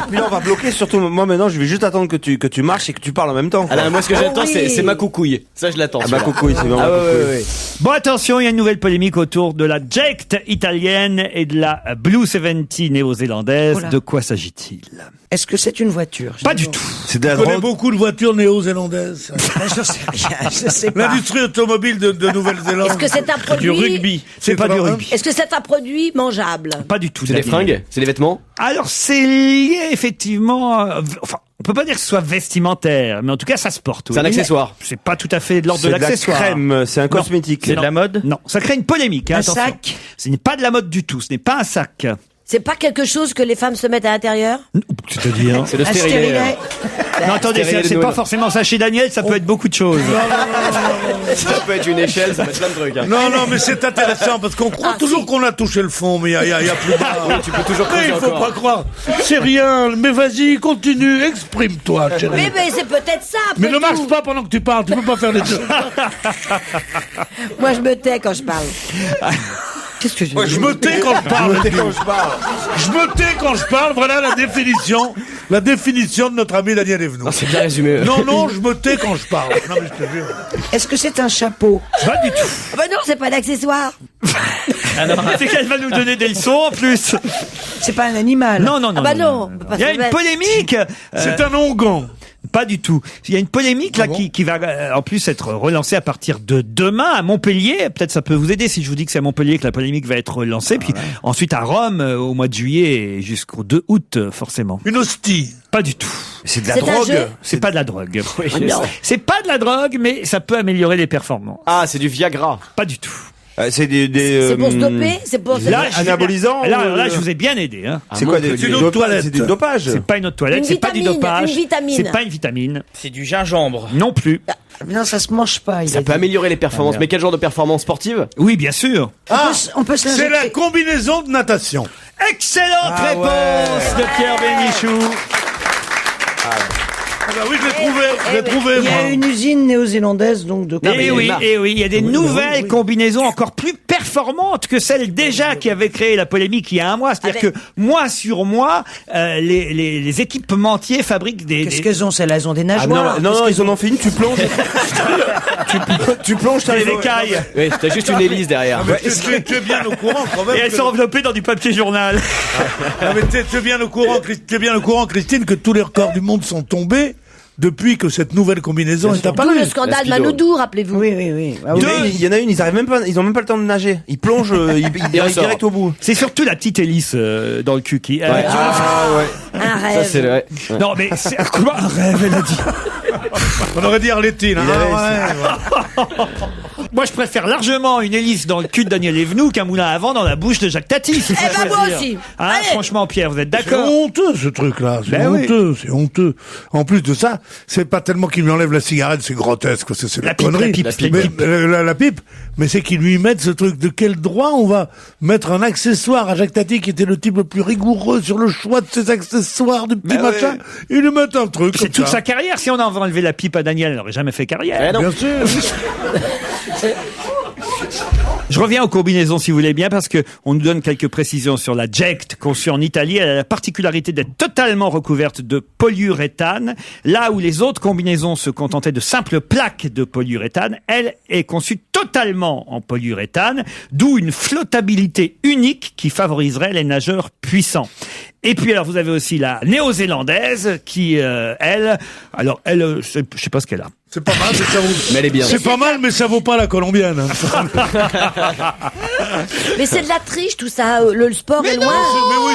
puis là, on va bloquer. Surtout, moi, maintenant, je vais juste attendre que tu marches et que tu parles en même temps. Alors, moi, ce que j'attends, oui. c'est ma coucouille. Ça, je l'attends. Ah bah, coucouille, c'est vraiment Ah, ouais, coucouille. ouais, ouais. Bon, attention, il y a une nouvelle polémique autour de la Jet italienne et de la Blue 70 néo-zélandaise. Oh là. De quoi s'agit-il? Est-ce que c'est une voiture? Pas du tout. C'est de la Je connais drogue. beaucoup de voitures néo-zélandaises. Je sais rien, je sais pas. L'industrie automobile de Nouvelle-Zélande. Est-ce que c'est un Du produit? rugby. C'est pas du rugby. Est-ce que c'est un produit mangeable? Pas du tout. C'est des Daniel. fringues? C'est des vêtements? Alors, c'est lié, effectivement, enfin, on peut pas dire que ce soit vestimentaire, mais en tout cas, ça se porte. oui. C'est un accessoire. C'est pas tout à fait de l'ordre de C'est de la l'accessoire. crème, c'est un Non. cosmétique. C'est de la mode? Non. Ça crée une polémique, hein, Un attention. sac? Ce n'est pas de la mode du tout. Ce n'est pas un sac. C'est pas quelque chose que les femmes se mettent à l'intérieur? C'est-à-dire? C'est le Un stérilet. stérilet. Non, attendez, Stérilet c'est de pas Noël. forcément ça chez Daniel, ça peut être beaucoup de choses. Ça peut être une échelle, ça peut être plein de trucs. Hein. Non, non, mais c'est intéressant parce qu'on croit toujours qu'on a touché le fond, mais il y a plus tard. Tu peux toujours Mais creuser il faut encore. pas croire. C'est rien. Mais vas-y, continue, exprime-toi, chérie. Mais c'est peut-être ça, après Mais ne tout. marche pas pendant que tu parles. Tu peux pas faire les deux. Moi, je me tais quand je parle. Qu'est-ce que je Ouais, je me tais quand je parle. Je me tais quand je parle. Voilà la définition de notre ami Daniel Evenou. C'est bien résumé. Non, non, je me tais quand je parle. Non, mais je te jure. Est-ce que c'est un chapeau? Pas du tout. Ah bah non, c'est pas d'accessoire. C'est qu'elle va nous donner des leçons en plus. C'est pas un animal? Non, non, non. Ah bah non. Il y a une polémique. C'est un onguent. Pas du tout. Il y a une polémique là qui va en plus être relancée à partir de demain à Montpellier. Peut-être ça peut vous aider si je vous dis que c'est à Montpellier que la polémique va être relancée. Puis ensuite à Rome au mois de juillet et jusqu'au 2 août forcément. Une hostie. Pas du tout. C'est de la C'est un drogue. jeu C'est pas de la drogue. non. C'est pas de la drogue, mais ça peut améliorer les performances. Ah, c'est du Viagra. Pas du tout. C'est des C'est pour se doper? C'est pour... Là, anabolisants Là, ou- je vous ai bien aidé. Hein. C'est quoi des C'est une du autre dopage? toilette. C'est du dopage. C'est pas une autre toilette, Une c'est pas du vitamine, dopage. une vitamine. C'est pas une vitamine. C'est du gingembre. Non plus. Non, ça se mange pas. Il Ça a peut dit. améliorer les performances. Mais quel genre de performance sportive? Oui, bien sûr. On peut se C'est l'injecter. la combinaison de natation. Excellente réponse de Pierre Bénichou. Ah bah oui, je l'ai trouvé, Il y moi. a une usine néo-zélandaise, donc de Et oui, il y a des nouvelles combinaisons encore plus performantes que celles déjà qui avaient créé la polémique il y a un mois. C'est-à-dire que mois sur mois, les équipementiers fabriquent des... Qu'est-ce qu'elles ont, celles-là? Elles ont des Ah nageoires. non, ils en ont fait une, tu plonges. tu plonges, t'as des les écailles. Oui, t'as juste une hélice derrière. Mais tu es bien au courant quand même. Et elles que- sont enveloppées dans du papier journal. Ah, mais tu es bien au courant, Christine, que tous les records du monde sont tombés depuis que cette nouvelle combinaison est D'où apparue. le scandale La speedo. Manoudou, rappelez-vous. Oui, oui, oui. Ah, Il oui. y en a une, ils arrivent même pas, ils ont même pas le temps de nager. Ils plongent, ils arrivent ressortent. direct au bout. C'est surtout la petite hélice dans le cul qui... Ah ouais. Un Ça, rêve. c'est vrai. Non, mais c'est quoi un rêve, elle a dit. On aurait dit Arlettine. Hein. Il avait- Moi, je préfère largement une hélice dans le cul de Daniel Evenou qu'un moulin à vent dans la bouche de Jacques Tati. si Eh faut ben, moi choisir. aussi. Hein, Allez. franchement, Pierre, vous êtes C'est d'accord? honteux ce truc-là, c'est Ben oui. honteux, c'est honteux. En plus de ça, c'est pas tellement qu'il lui enlève la cigarette, c'est grotesque, parce que c'est La la pipe, connerie. la pipe, Mais- la pipe. la pipe, mais c'est qu'ils lui mettent ce truc. De quel droit on va mettre un accessoire à Jacques Tati, qui était le type le plus rigoureux sur le choix de ses accessoires, du petit Ben machin, ils lui mettent un truc C'est comme toute ça. sa carrière. Si on avait enlevé la pipe à Daniel, elle n'aurait jamais fait carrière. Eh non. Bien sûr. Je reviens aux combinaisons si vous voulez bien parce que on nous donne quelques précisions sur la Ject conçue en Italie. Elle a la particularité d'être totalement recouverte de polyuréthane. Là où les autres combinaisons se contentaient de simples plaques de polyuréthane, elle est conçue totalement en polyuréthane, d'où une flottabilité unique qui favoriserait les nageurs puissants. Et puis alors vous avez aussi la néo-zélandaise qui elle je sais pas ce qu'elle a. C'est pas mal, mais ça vaut. Mais elle est bien. C'est pas mal, mais ça vaut pas la colombienne. Mais c'est de la triche, tout ça. Le sport est loin.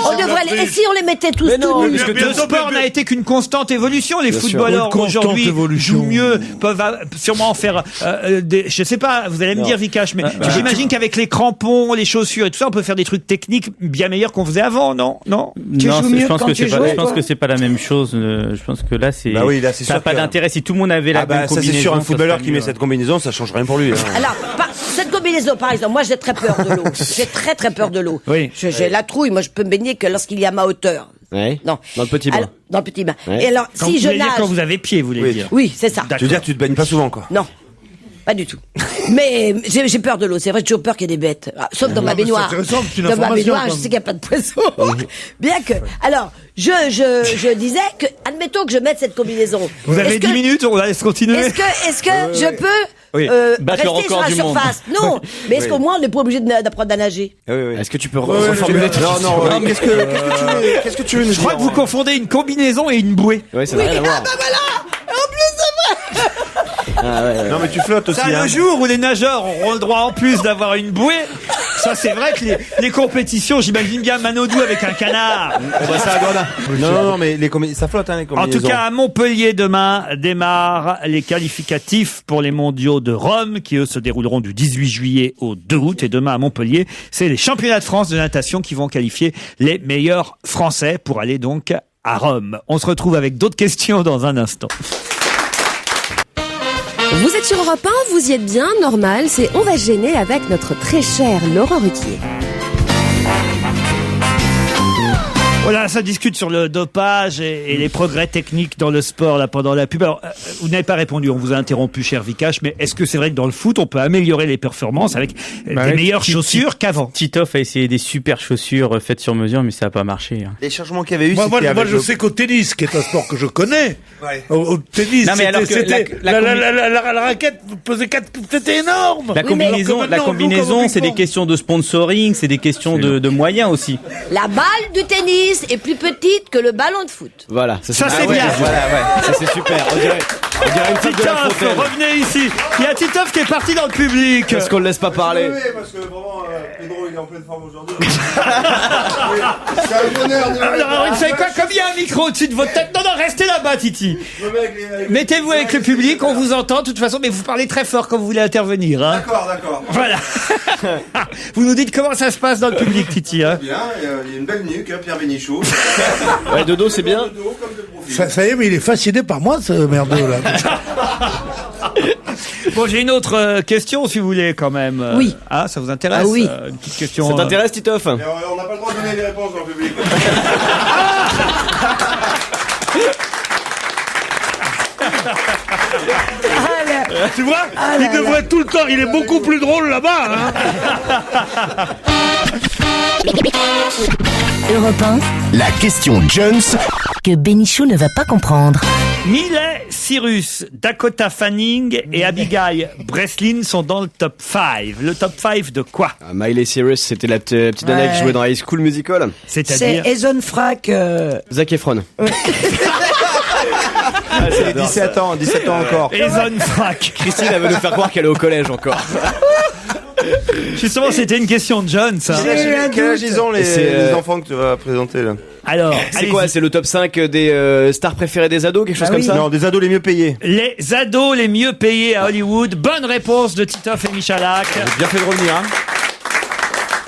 On devrait et si on les mettait tous Parce que le sport n'a été qu'une constante évolution. Les footballeurs aujourd'hui jouent mieux, peuvent sûrement en faire je sais pas, vous allez me dire Vikash, mais j'imagine qu'avec les crampons, les chaussures et tout ça, on peut faire des trucs techniques bien meilleurs qu'on faisait avant, non? Je pense que c'est pas la même chose. Je pense que là, c'est ça n'a pas d'intérêt. Si tout le monde avait la même combinaison, ça c'est sûr, un footballeur qui met cette combinaison, ça change rien pour lui. Alors, cette combinaison, par exemple, moi j'ai très peur de l'eau. J'ai très très peur de l'eau. Oui. J'ai la trouille, moi je peux me baigner que lorsqu'il y a ma hauteur. Ouais. Non. Dans le petit bain. Dans le petit bain. Ouais. Et alors, si je nage... Quand vous avez pied, vous voulez dire. Oui, c'est ça. Tu veux dire que tu te baignes pas souvent, quoi? Non. Pas du tout. Mais j'ai peur de l'eau. C'est vrai, j'ai toujours peur qu'il y ait des bêtes. Sauf dans ma baignoire. Dans ma baignoire, je sais qu'il n'y a pas de poissons. Bien que. Alors, je disais que, admettons que je mette cette combinaison. Vous avez 10 minutes, on va laisse continuer. Est-ce que je peux rester sur la surface? Non. Mais est-ce qu'au moins on n'est pas obligé d'apprendre à nager? Est-ce que tu peux reformuler? Non, qu'est-ce que tu veux nous dire? Je crois que vous confondez une combinaison et une bouée. Ouais, ça n'a rien à voir. Ah bah voilà! En plus, ça va! Non, mais tu flottes aussi. Ça, le jour où les nageurs auront le droit en plus d'avoir une bouée, ça c'est vrai que les compétitions, j'imagine bien Manodou avec un canard. Ça non, mais ça flotte, les En combinaisons. tout cas, à Montpellier demain démarrent les qualificatifs pour les mondiaux de Rome qui eux se dérouleront du 18 juillet au 2 août. Et demain à Montpellier, c'est les championnats de France de natation qui vont qualifier les meilleurs Français pour aller donc à Rome. On se retrouve avec d'autres questions dans un instant. Vous êtes sur Europe 1, vous y êtes bien, normal, c'est On va se gêner avec notre très cher Laurent Ruquier. Voilà, ça discute sur le dopage et les progrès techniques dans le sport là pendant la pub. Alors, vous n'avez pas répondu, on vous a interrompu, cher Vikash, mais est-ce que c'est vrai que dans le foot, on peut améliorer les performances avec des meilleures chaussures qu'avant? Titoff a essayé des super chaussures faites sur mesure, mais ça n'a pas marché. Les changements qu'il y avait eu, moi je sais qu'au tennis, qui est un sport que je connais, au tennis, non, mais alors que la raquette pesait 4, c'était énorme. La combinaison, c'est des questions de sponsoring, c'est des questions de moyens aussi. La balle du tennis est plus petite que le ballon de foot. Voilà. Ça c'est bien. Voilà, ça c'est super. On dirait une fête de la fontaine. Revenez ici. Il y a Titoff qui est parti dans le public. Parce qu'on le laisse pas parler. Oui, parce que vraiment, Pedro, il est en pleine forme aujourd'hui. C'est un bonheur. Alors, vous savez quoi, comme il y a un micro au-dessus de votre tête, non, restez là-bas, Titi. Mettez-vous avec le public, on vous entend, de toute façon, mais vous parlez très fort quand vous voulez intervenir. Hein. D'accord. Voilà. Vous nous dites comment ça se passe dans le public, Titi. Hein. Bien, il y a une belle nuque, Pierre Bénichou. Ouais, de dos, c'est bien. Ça y est, mais il est fasciné par moi, ce merdeux là. Bon, j'ai une autre question, si vous voulez, quand même. Oui. Ah, ça vous intéresse? Ah oui. Une petite question. Ça t'intéresse, Titoff? On n'a pas le droit de donner des réponses dans le public. Tu vois, il devrait tout le temps, il est beaucoup plus drôle là-bas. Hein. Europe 1, La question Jones que Bénichou ne va pas comprendre. Miley Cyrus, Dakota Fanning et Abigail Breslin sont dans le top 5. Le top 5 de quoi? Miley Cyrus, c'était la petite nana qui jouait dans High School Musical. C'est-à-dire? C'est Jason Frack. Zac Efron. C'est 17 ans encore. Jason Frack. Christine, elle veut nous faire croire qu'elle est au collège encore. Justement, c'était une question de John, ça. Quel âge ils ont les enfants que tu vas présenter là? Alors, c'est quoi? C'est le top 5 des stars préférées des ados, quelque chose comme ça? Non, des ados les mieux payés. Les ados les mieux payés à Hollywood. Bonne réponse de Titoff et Michalak. J'ai bien fait de revenir, hein.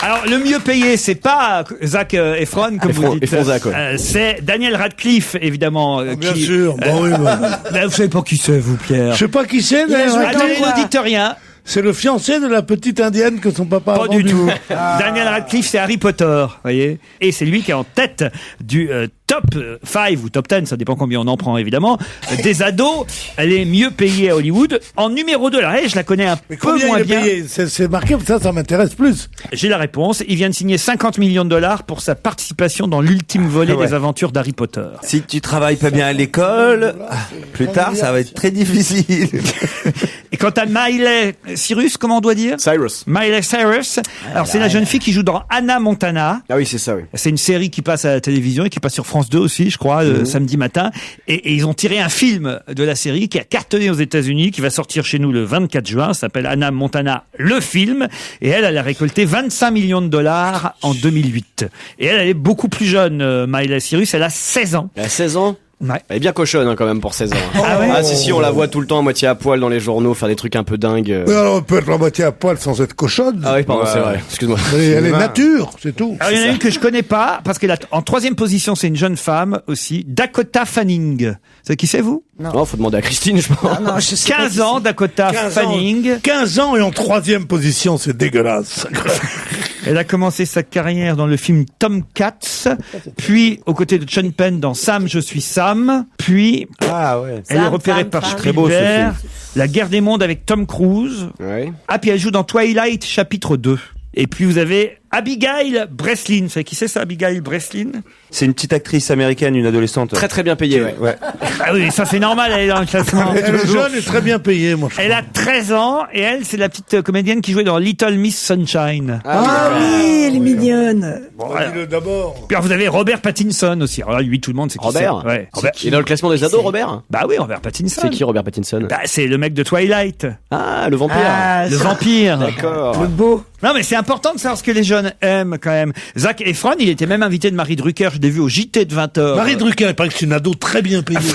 Alors, le mieux payé, c'est pas Zac Efron, comme vous dites. Efron Zac, ouais. C'est Daniel Radcliffe, évidemment. Bien sûr, bon oui. Vous savez pas qui c'est, vous, Pierre? Je sais pas qui c'est, mais... Attendez, ne dites rien. C'est le fiancé de la petite indienne que son papa a Pas du vendu. tout. Daniel Radcliffe, c'est Harry Potter, voyez. Et c'est lui qui est en tête du top 5 ou top 10, ça dépend combien on en prend évidemment, des ados les mieux payés à Hollywood. En numéro 2, là, je la connais un peu moins bien. C'est marqué, ça m'intéresse plus. J'ai la réponse. Il vient de signer $50 millions pour sa participation dans l'ultime volet des aventures d'Harry Potter. Si tu travailles pas bien à l'école, plus tard, ça va être très difficile. Et quant à Miley Cyrus, comment on doit dire? Cyrus. Miley Cyrus. Alors, c'est la jeune fille qui joue dans Hannah Montana. Ah oui, c'est ça, oui. C'est une série qui passe à la télévision et qui passe sur France 2 aussi, je crois, samedi matin. Et ils ont tiré un film de la série qui a cartonné aux États-Unis, qui va sortir chez nous le 24 juin. Ça s'appelle Hannah Montana, le film. Et elle a récolté $25 millions en 2008. Et elle est beaucoup plus jeune, Miley Cyrus. Elle a 16 ans. Elle a 16 ans? Ouais. Elle est bien cochonne quand même pour 16 ans. Ah ouais? Ah si, on la voit tout le temps à moitié à poil dans les journaux faire des trucs un peu dingues. Mais alors on peut être à moitié à poil sans être cochonne. Ah oui, pardon, c'est vrai. Excuse-moi. Elle est nature, c'est tout. Alors, il y en a une que je connais pas, parce qu'elle a, en 3e position, c'est une jeune femme aussi, Dakota Fanning. C'est qui c'est, vous? Non, faut demander à Christine, je pense. Non, je sais 15 ans, Dakota Fanning. 15 ans et en 3e position, c'est dégueulasse. Elle a commencé sa carrière dans le film Tomcats, puis aux côtés de Sean Penn dans Sam, je suis Sam, puis elle est repérée par Spielberg, La guerre des mondes avec Tom Cruise. Ouais. Ah, puis elle joue dans Twilight chapitre 2. Et puis vous avez Abigail Breslin. Vous savez qui c'est ça, Abigail Breslin? C'est une petite actrice américaine, une adolescente. Très très bien payée, ouais. Ah oui, ça c'est normal, elle est dans le classement. Elle est jeune et très bien payée, moi. Elle a 13 ans et elle, c'est la petite comédienne qui jouait dans Little Miss Sunshine. Ah oui, elle est mignonne. Bon, dis-le d'abord. Puis alors, vous avez Robert Pattinson aussi. Alors là, lui, tout le monde sait qui c'est. Robert. Ouais. Robert. Il est dans le classement des ados, Robert? Bah oui, Robert Pattinson. C'est qui Robert Pattinson? Bah, c'est le mec de Twilight. Ah, le vampire. Ah, Le vampire. D'accord. le beau. Non, mais c'est important de savoir ce que les jeunes aiment quand même. Zac Efron, il était même invité de Marie Drucker. Je l'ai vu au JT de 20h. Marie Drucker, il paraît que c'est une ado très bien payée aussi.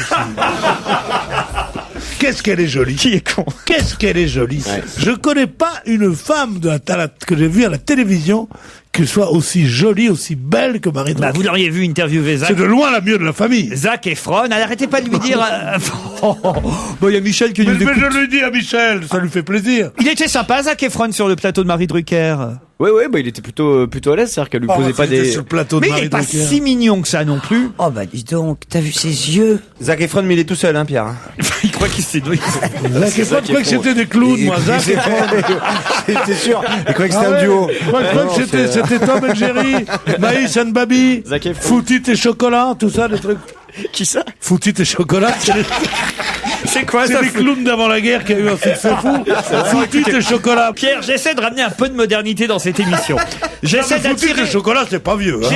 Qu'est-ce qu'elle est jolie. Qui est con. Qu'est-ce qu'elle est jolie. Ouais. Je connais pas une femme que j'ai vue à la télévision qui soit aussi jolie, aussi belle que Marie Drucker. Bah, vous l'auriez vu interviewer Zac. C'est de loin la mieux de la famille. Zac Efron, elle arrêtait pas de lui dire. Bon, il y a Michel qui nous Mais écoute. je lui dis à Michel, ça lui fait plaisir. Il était sympa, Zac Efron, sur le plateau de Marie Drucker. Ouais, bah il était plutôt à l'aise, c'est-à-dire qu'elle lui posait pas des... sur le plateau de Mais il Marie est pas Drucker. si mignon que ça non plus. Oh bah dis donc, t'as vu ses yeux? Zac Efron, mais il est tout seul, hein, Pierre. Il croit qu'il s'est doué. Zac Efron, je croyais que c'était des clowns, moi. Zac Efron. C'était sûr. Il croyait que c'était un duo. Moi, je croyais que c'était Tom et Jerry, Maïs and Baby, Zac Efron. Foutit et Chocolat, tout ça, des trucs. Qui ça? Foutit et Chocolat, C'est quoi c'est ça? des clowns d'avant la guerre qui a eu un succès fou. Foutit et Chocolat. Pierre, j'essaie de ramener un peu de modernité dans cette émission. J'essaie Foutit d'attirer. et Chocolat, c'est pas vieux. Hein.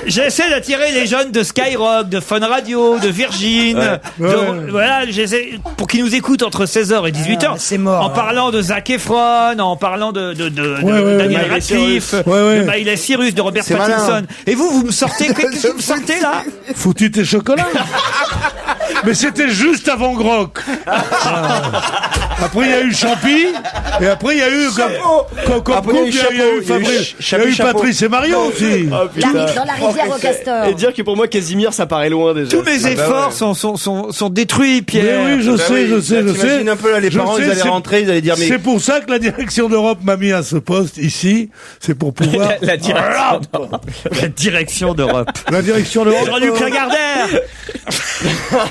J'essaie d'attirer les jeunes de Skyrock, de Fun Radio, de Virgin, voilà, j'essaie pour qu'ils nous écoutent entre 16h et 18h. c'est mort. En parlant de Zac Efron, en parlant de Daniel Radcliffe, de Miley Cyrus, de Robert C'est Pattinson. malin. Et vous me sortez, qu'est-ce que vous me sortez là? Foutit et Chocolat. Mais c'était juste avant Groc. Après, il y a eu Champi, et après, il y a eu comme couple, il y a eu Patrice et Marion aussi. Oh, putain. Dans la rivière au castor. Et dire que pour moi, Casimir, ça paraît loin déjà. Tous mes efforts sont détruits, Pierre. Mais oui, je sais. T'imagines un peu là, les parents, ils allaient rentrer, ils allaient dire, mais. C'est pour ça que la direction d'Europe m'a mis à ce poste ici. C'est pour pouvoir. La direction. La direction d'Europe. La direction d'Europe. Jean-Luc Lagardère.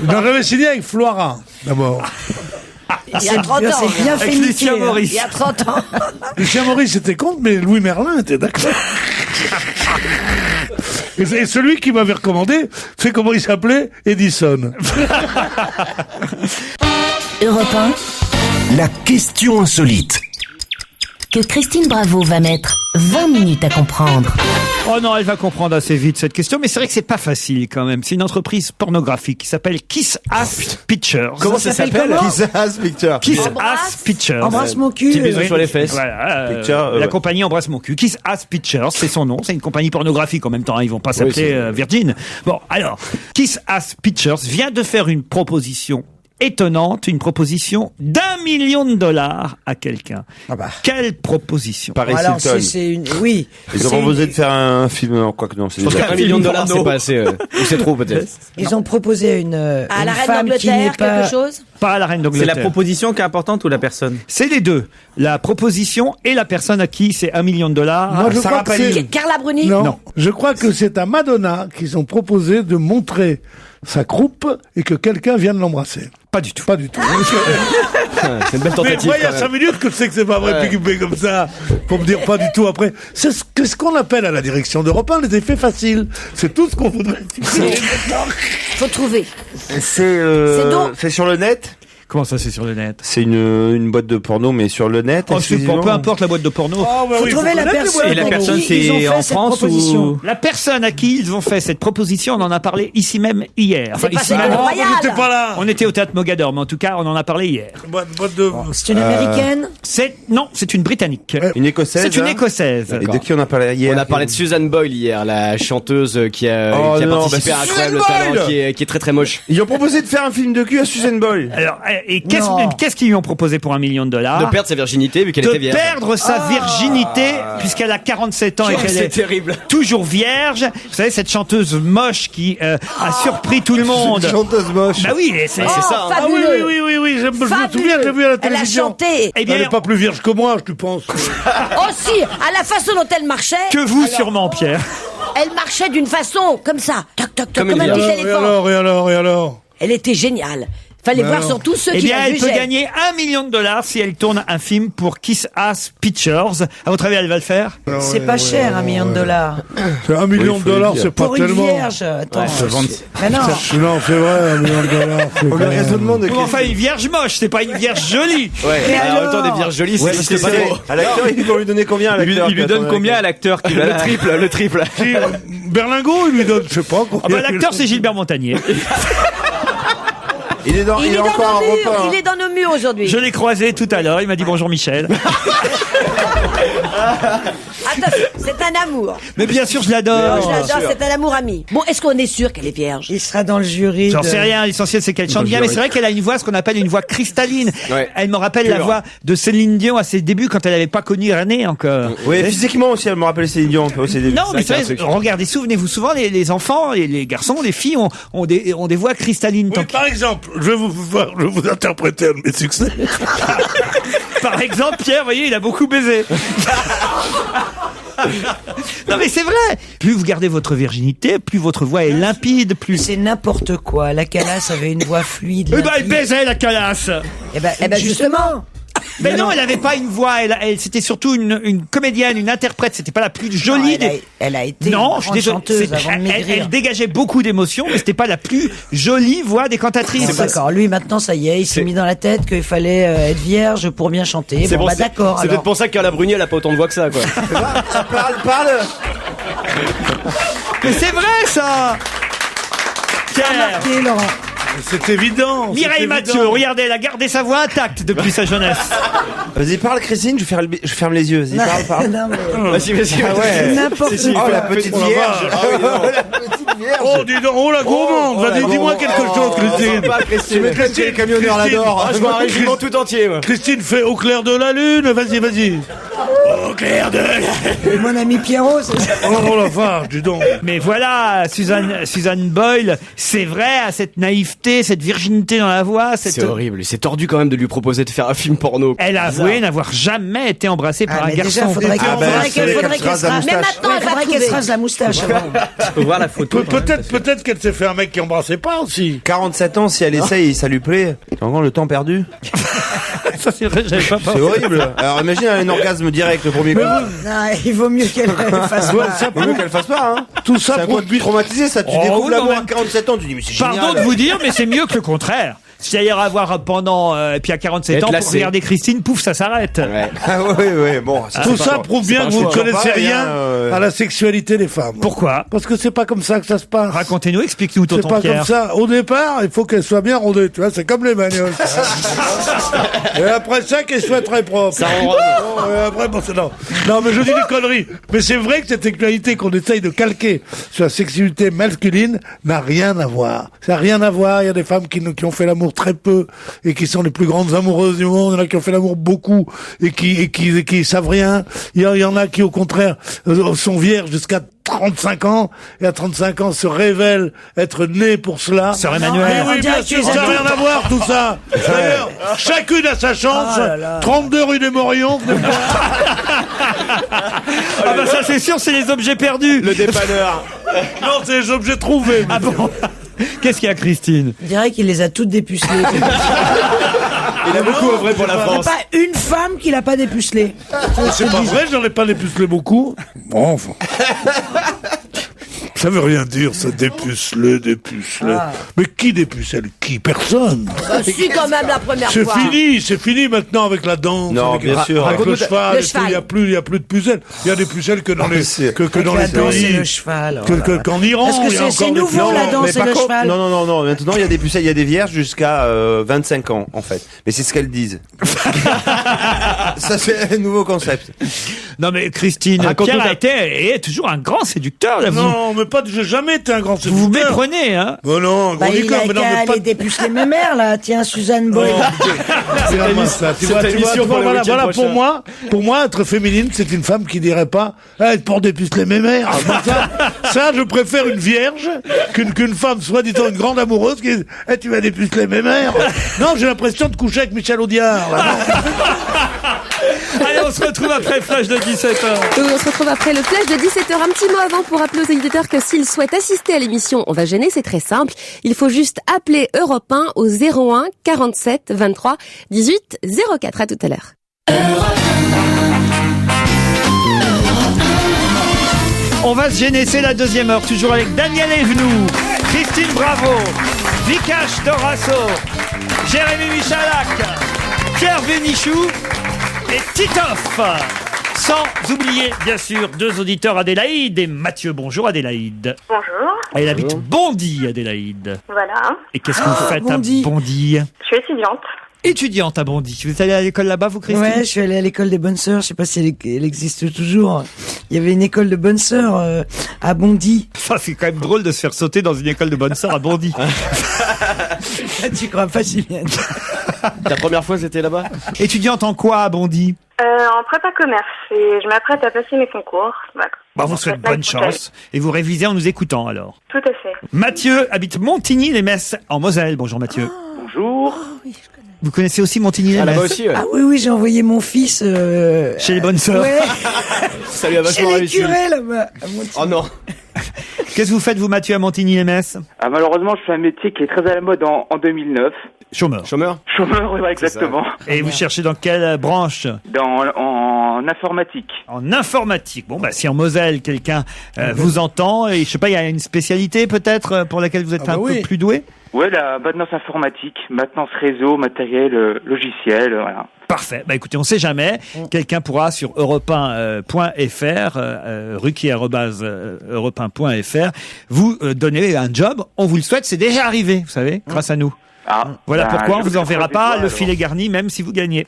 Non, j'avais signé avec Floira, d'abord. Il y a 30 ans. C'est bien Avec fait Lucien niquer, hein. Maurice. Il y a 30 ans. Lucien Maurice était contre, mais Louis Merlin était d'accord. Et celui qui m'avait recommandé, c'est comment il s'appelait? Edison. Europe 1, La question insolite. que Christine Bravo va mettre 20 minutes à comprendre. Oh non, elle va comprendre assez vite cette question, mais c'est vrai que c'est pas facile quand même. C'est une entreprise pornographique qui s'appelle Kiss Ass Pictures. Comment ça s'appelle? Kiss Ass Picture. Kiss Ass Pictures. Embrasse mon cul. Petit bisou sur les fesses. Voilà, Picture, la compagnie Embrasse mon cul. Kiss Ass Pictures, c'est son nom. C'est une compagnie pornographique en même temps. Hein, ils vont pas s'appeler c'est- Virgin. Bon, alors, Kiss Ass Pictures vient de faire une proposition étonnante, une proposition d'1 million de dollars à quelqu'un. Quelle proposition? Paris Alors, Hilton. c'est une, oui. Ils ont proposé de faire un film, non, quoi que non, c'est Je pense déjà qu'un million de dollars, c'est pas assez. Ou c'est trop, peut-être. Ils ont proposé à une la reine femme qui n'est d'Angleterre, pas... quelque chose? Pas à la reine C'est d'Angleterre. la proposition qui est importante ou la personne? C'est les deux. La proposition et la personne à qui c'est 1 million de dollars. Moi, je crois que c'est... Carla Bruni? Non, je crois que c'est à Madonna qu'ils ont proposé de montrer sa croupe et que quelqu'un vienne l'embrasser. Pas du tout. Pas du tout. C'est une belle Mais tentative. moi, il y a quand 5 même. minutes que je sais que c'est pas vrai, puis comme ça, pour me dire pas du tout après. C'est ce qu'on appelle à la direction d'Europe 1 les effets faciles. C'est tout ce qu'on voudrait. Faut trouver. C'est donc- c'est sur le net. Comment ça, c'est sur le net? C'est une boîte de porno, mais sur le net. Oh, c'est pas, exclusivement. peu importe la boîte de porno. Faut trouver la personne. Et la personne, Ils ont c'est fait en cette France proposition. ou... La personne à qui ils ont fait cette proposition, on en a parlé ici même hier. Enfin, C'est pas ici Ségolène même. Royal. J'étais pas là. On était au théâtre Mogador, mais en tout cas, on en a parlé hier. Boîte de... C'est une américaine. Non, c'est une Britannique. Une écossaise. C'est une hein écossaise. Et de qui on a parlé hier? On a parlé de Susan Boyle hier, la chanteuse qui a non, participé bah, à c'est Incroyable Susan Talent, Boyle qui est très très moche. Ils ont proposé de faire un film de cul à Susan Boyle. Alors, et Non. qu'est-ce qu'ils lui ont proposé pour 1 million de dollars? De perdre sa virginité vu qu'elle De était vierge. perdre sa virginité, puisqu'elle a 47 ans et qu'elle C'est est terrible. toujours vierge. Vous savez, cette chanteuse moche qui a surpris tout le monde. Chanteuse moche. Bah oui, et c'est Oh, ça, hein. Ah oui, fabuleux. oui, je me Fabuleux. souviens, j'ai vu à la Elle a télévision. chanté. Eh bien, Elle est pas plus vierge que moi, tu penses. Aussi, à la façon dont elle marchait, que vous sûrement, Pierre. elle marchait d'une façon comme ça, toc toc toc, Comme comme une un petit vierge. éléphant. Et alors Elle était géniale. Fallait voir sur tous ceux Eh qui bien, la elle peut jugeaient. gagner 1 million de dollars si elle tourne un film pour Kiss Ass Pictures. À votre avis, elle va le faire? C'est pas cher, 1 million de dollars. C'est 1 million de dollars, c'est pas Pour une tellement. vierge, attends. Mais non. Non, c'est vrai, 1 million de dollars. c'est Le quand même- raisonnement de Ou enfin, une vierge moche, c'est pas une vierge jolie. Ouais, Mais en même temps, alors des vierges jolies, Ouais, c'est parce juste que pas c'est- trop. à l'acteur, ils vont lui donner combien à Il l'acteur? lui donne combien à l'acteur qui va Le triple, le triple. Si, Berlingot, il lui donne, je sais pas. Ah bah, l'acteur, c'est Gilbert Montagnier. Il est Il est dans encore nos un murs, repas. il est dans nos murs aujourd'hui. Je l'ai croisé tout à l'heure, il m'a dit bonjour Michel. Attends, c'est un amour. Mais bien sûr, je Moi, l'adore. je l'adore, c'est un amour ami. Bon, est-ce qu'on est sûr qu'elle est vierge? Il sera dans le jury. J'en de- sais rien, l'essentiel c'est qu'elle chante bien, mais c'est vrai qu'elle a une voix, ce qu'on appelle une voix cristalline. Ouais. Elle me rappelle la Pure. voix de Céline Dion à ses débuts quand elle n'avait pas connu René encore. Oui, Et- physiquement aussi, elle me rappelle Céline Dion. Au début. Non, mais c'est un c'est vrai, truc. regardez, souvenez-vous souvent, les enfants, les garçons, les filles ont des voix cristallines. Oui, par exemple, je vais vous interpréter un de mes succès. Par exemple, Pierre, vous voyez, il a beaucoup baisé. Non mais c'est vrai. Plus vous gardez votre virginité, plus votre voix est limpide, plus. C'est n'importe quoi. La Calas avait une voix fluide. Eh ben, elle limpide. baisait la calasse. Eh ben, justement. Mais non, elle avait pas une voix. C'était surtout une comédienne, une interprète. C'était pas la plus jolie Non, des. elle a été Non, une je suis grande désolé. chanteuse avant de maigrir. Elle dégageait beaucoup d'émotions, mais c'était pas la plus jolie voix des cantatrices. Bon, d'accord. Lui, maintenant, ça y est, il s'est mis dans la tête qu'il fallait être vierge pour bien chanter. C'est Bon, bon, bah c'est- d'accord. C'est alors. peut-être pour ça que Carla Bruni, elle a pas autant de voix que ça, quoi. Parle. Mais c'est vrai ça. Pierre. Remarquez, Laurent. C'est évident. Mireille c'est Mathieu, évident. regardez, elle a gardé sa voix intacte depuis sa jeunesse. Vas-y, parle, Christine, je ferme les yeux. Vas-y, parle. Non, mais Vas-y, vas-y. Ah ouais. n'importe Si, quoi. Oh, la petite Oh, la vierge. vache. La petite vierge. Oh, dis donc, oh la gourmande. Oh, Vas-y, la dis-moi gourmande. quelque chose, Christine. Sympa, Christine. Christine, les camionneurs l'adorent. Ah, je vois un régiment tout entier, moi. Christine fait au clair de la lune. Vas-y. Au clair de la lune. Et mon ami Pierrot, c'est ça. Oh la vache, dis donc. Mais voilà, Suzanne Boyle, c'est vrai, à cette naïveté, cette virginité dans la voix, C'est horrible. C'est tordu quand même de lui proposer de faire un film porno. Elle a avoué n'avoir jamais été embrassée par un mais déjà, garçon. faudrait Ah, ben, qu'elle faudrait qu'elle se rase la Mais moustache. maintenant, elle va faudrait qu'elle trouver. se rase la moustache. Faut voir la photo. Peut-être qu'elle s'est fait un mec qui embrassait pas aussi. 47 ans, si elle essaye et ça lui plaît, c'est encore le temps perdu. Ça, c'est vrai, j'avais pas C'est horrible. Alors imagine un orgasme direct le premier coup. Non, il vaut mieux qu'elle fasse Ouais, pas. ça Vaut mieux qu'elle fasse pas, hein. Tout ça C'est un pour coup traumatisé, ça. Tu Oh, découvres oui, l'amour non, à 47 ans, tu dis, mais c'est génial. Pardon de vous dire, mais c'est mieux que le contraire. C'est-à-dire avoir pendant, et puis à 47 Être ans, pour lassé. regarder Christine, pouf, ça s'arrête. Ouais. Ah oui, bon. Tout ça prouve bien que vous ne connaissez rien à à la sexualité des femmes. Pourquoi? Parce que c'est pas comme ça que ça se passe. Racontez-nous, explique-nous, C'est tonton pas Pierre. comme ça. Au départ, il faut qu'elle soit bien rondée. Tu vois, c'est comme les bagnoles. Et après ça, qu'elle soit très propre. Ça ronronne. Bon, et après, bon, c'est non. Non, mais je dis des conneries. Mais c'est vrai que cette sexualité qu'on essaye de calquer sur la sexualité masculine n'a rien à voir. Ça n'a rien à voir. Il y a des femmes qui ont fait l'amour l'amour très peu et qui sont les plus grandes amoureuses du monde. Il y en a qui ont fait l'amour beaucoup et qui savent rien. Il y en a qui, au contraire, sont vierges jusqu'à 35 ans, et à 35 ans se révèlent être nés pour cela. Sœur Emmanuel. Mais oui, bien sûr, ça n'a rien à voir, tout ça. D'ailleurs, chacune a sa chance. 32 rue des Morillons. Ah bah ça c'est sûr, c'est les objets perdus. Le dépanneur. Non, c'est les objets trouvés. Ah bon? Qu'est-ce qu'il y a, Christine? Je dirais qu'il les a toutes dépucelées. Il a beaucoup œuvré pour la Il n'y a France. pas une femme qui l'a pas dépucelé. C'est pas vrai, j'en ai pas dépucelé beaucoup. Bon, enfin. Ça veut rien dire, ça dépucelé. Mais qui dépucelle qui? Personne. Bah, si, quand même, la première C'est fois. c'est fini maintenant avec la danse. Non, avec bien sûr. Avec le cheval, Le et tout, cheval. il y a plus de pucelles. Il y a des pucelles que dans les, que dans La les danse et pays. le cheval. oh là là. Qu'en Iran. Est-ce que il y a c'est encore des nouveau, pucelles. la danse mais et par le contre, cheval? non. Maintenant, il y a des pucelles, il y a des vierges jusqu'à 25 ans, en fait. Mais c'est ce qu'elles disent. Ça, c'est un nouveau concept. Non mais Christine, Raconte-nous Pierre ta- a été et est toujours un grand séducteur là. Non, mais pas, j'ai jamais été un grand Vous vous séducteur. méprenez, hein? Bon, non, Bah, gros il liqueur, a mais non, qu'à mais pas. aller dépuceler mes mères, là. Tiens, Suzanne Boyle. C'est la masse, là. Tu vois, voilà, pour moi, être féminine, c'est une femme qui dirait pas, elle porte des pucelets mes mères. Ça, je préfère une vierge qu'une femme, soi-disant une grande amoureuse, qui dit, tu vas dépuceler mes mères. Non, j'ai l'impression de coucher avec Michel Audiard, là. Allez, on se retrouve après le flash de 17h. Oui, on se retrouve après le flash de 17h. Un petit mot avant pour rappeler aux auditeurs que s'ils souhaitent assister à l'émission On va gêner, c'est très simple. Il faut juste appeler Europe 1 au 01 47 23 18 04. À tout à l'heure. On va se gêner, c'est la deuxième heure, toujours avec Daniel Evenou, Christine Bravo, Vikash Dorasso, Jérémy Michalak, Pierre Bénichou et Titoff. Sans oublier, bien sûr, deux auditeurs, Adélaïde et Mathieu. Bonjour Adélaïde. Bonjour. Elle habite Bondy, Adélaïde. Voilà. Et qu'est-ce que vous faites Bondy. à Bondy? Je suis étudiante. Étudiante à Bondy. Vous êtes allée à l'école là-bas, vous, Christine? Ouais, je suis allée à l'école des bonnes sœurs. Je sais pas si elle existe toujours. Il y avait une école de bonnes sœurs à Bondy. Ça, c'est quand même drôle de se faire sauter dans une école de bonnes sœurs à Bondy. Tu crois pas si bien. Ta première fois, c'était là-bas? Étudiante en quoi à Bondy? En prépa commerce. Et je m'apprête à passer mes concours. D'accord. Bah, vous souhaitez bonne chance. Et vous révisez en nous écoutant, alors. Tout à fait. Mathieu habite Montigny-les-Metz, en Moselle. Bonjour, Mathieu. Bonjour. Vous connaissez aussi Montigny-les-Metz? Là-bas aussi, ouais. Ah oui, j'ai envoyé mon fils Chez les bonnes sœurs. Ouais, Ça lui a chez vachement les réussi. curés là-bas. Oh non. Qu'est-ce que vous faites, vous, Mathieu, à Montigny-les-Metz? Ah, malheureusement, je fais un métier qui est très à la mode en 2009. Chômeur. Chômeur? Chômeur, oui, exactement. Et vous cherchez dans quelle branche? En informatique. En informatique. Bon, bah, si en Moselle, quelqu'un vous entend, et je sais pas, il y a une spécialité peut-être pour laquelle vous êtes un peu plus doué? Ouais, la maintenance informatique, maintenance réseau, matériel, logiciel, voilà. Parfait. Bah écoutez, on sait jamais. Quelqu'un pourra sur europe1.fr, ruquier@europe1.fr, vous donner un job. On vous le souhaite. C'est déjà arrivé, vous savez, grâce à nous. Ah, Voilà bah, pourquoi on je vous enverra croise les pas doigts, le alors. filet garni, même si vous gagnez.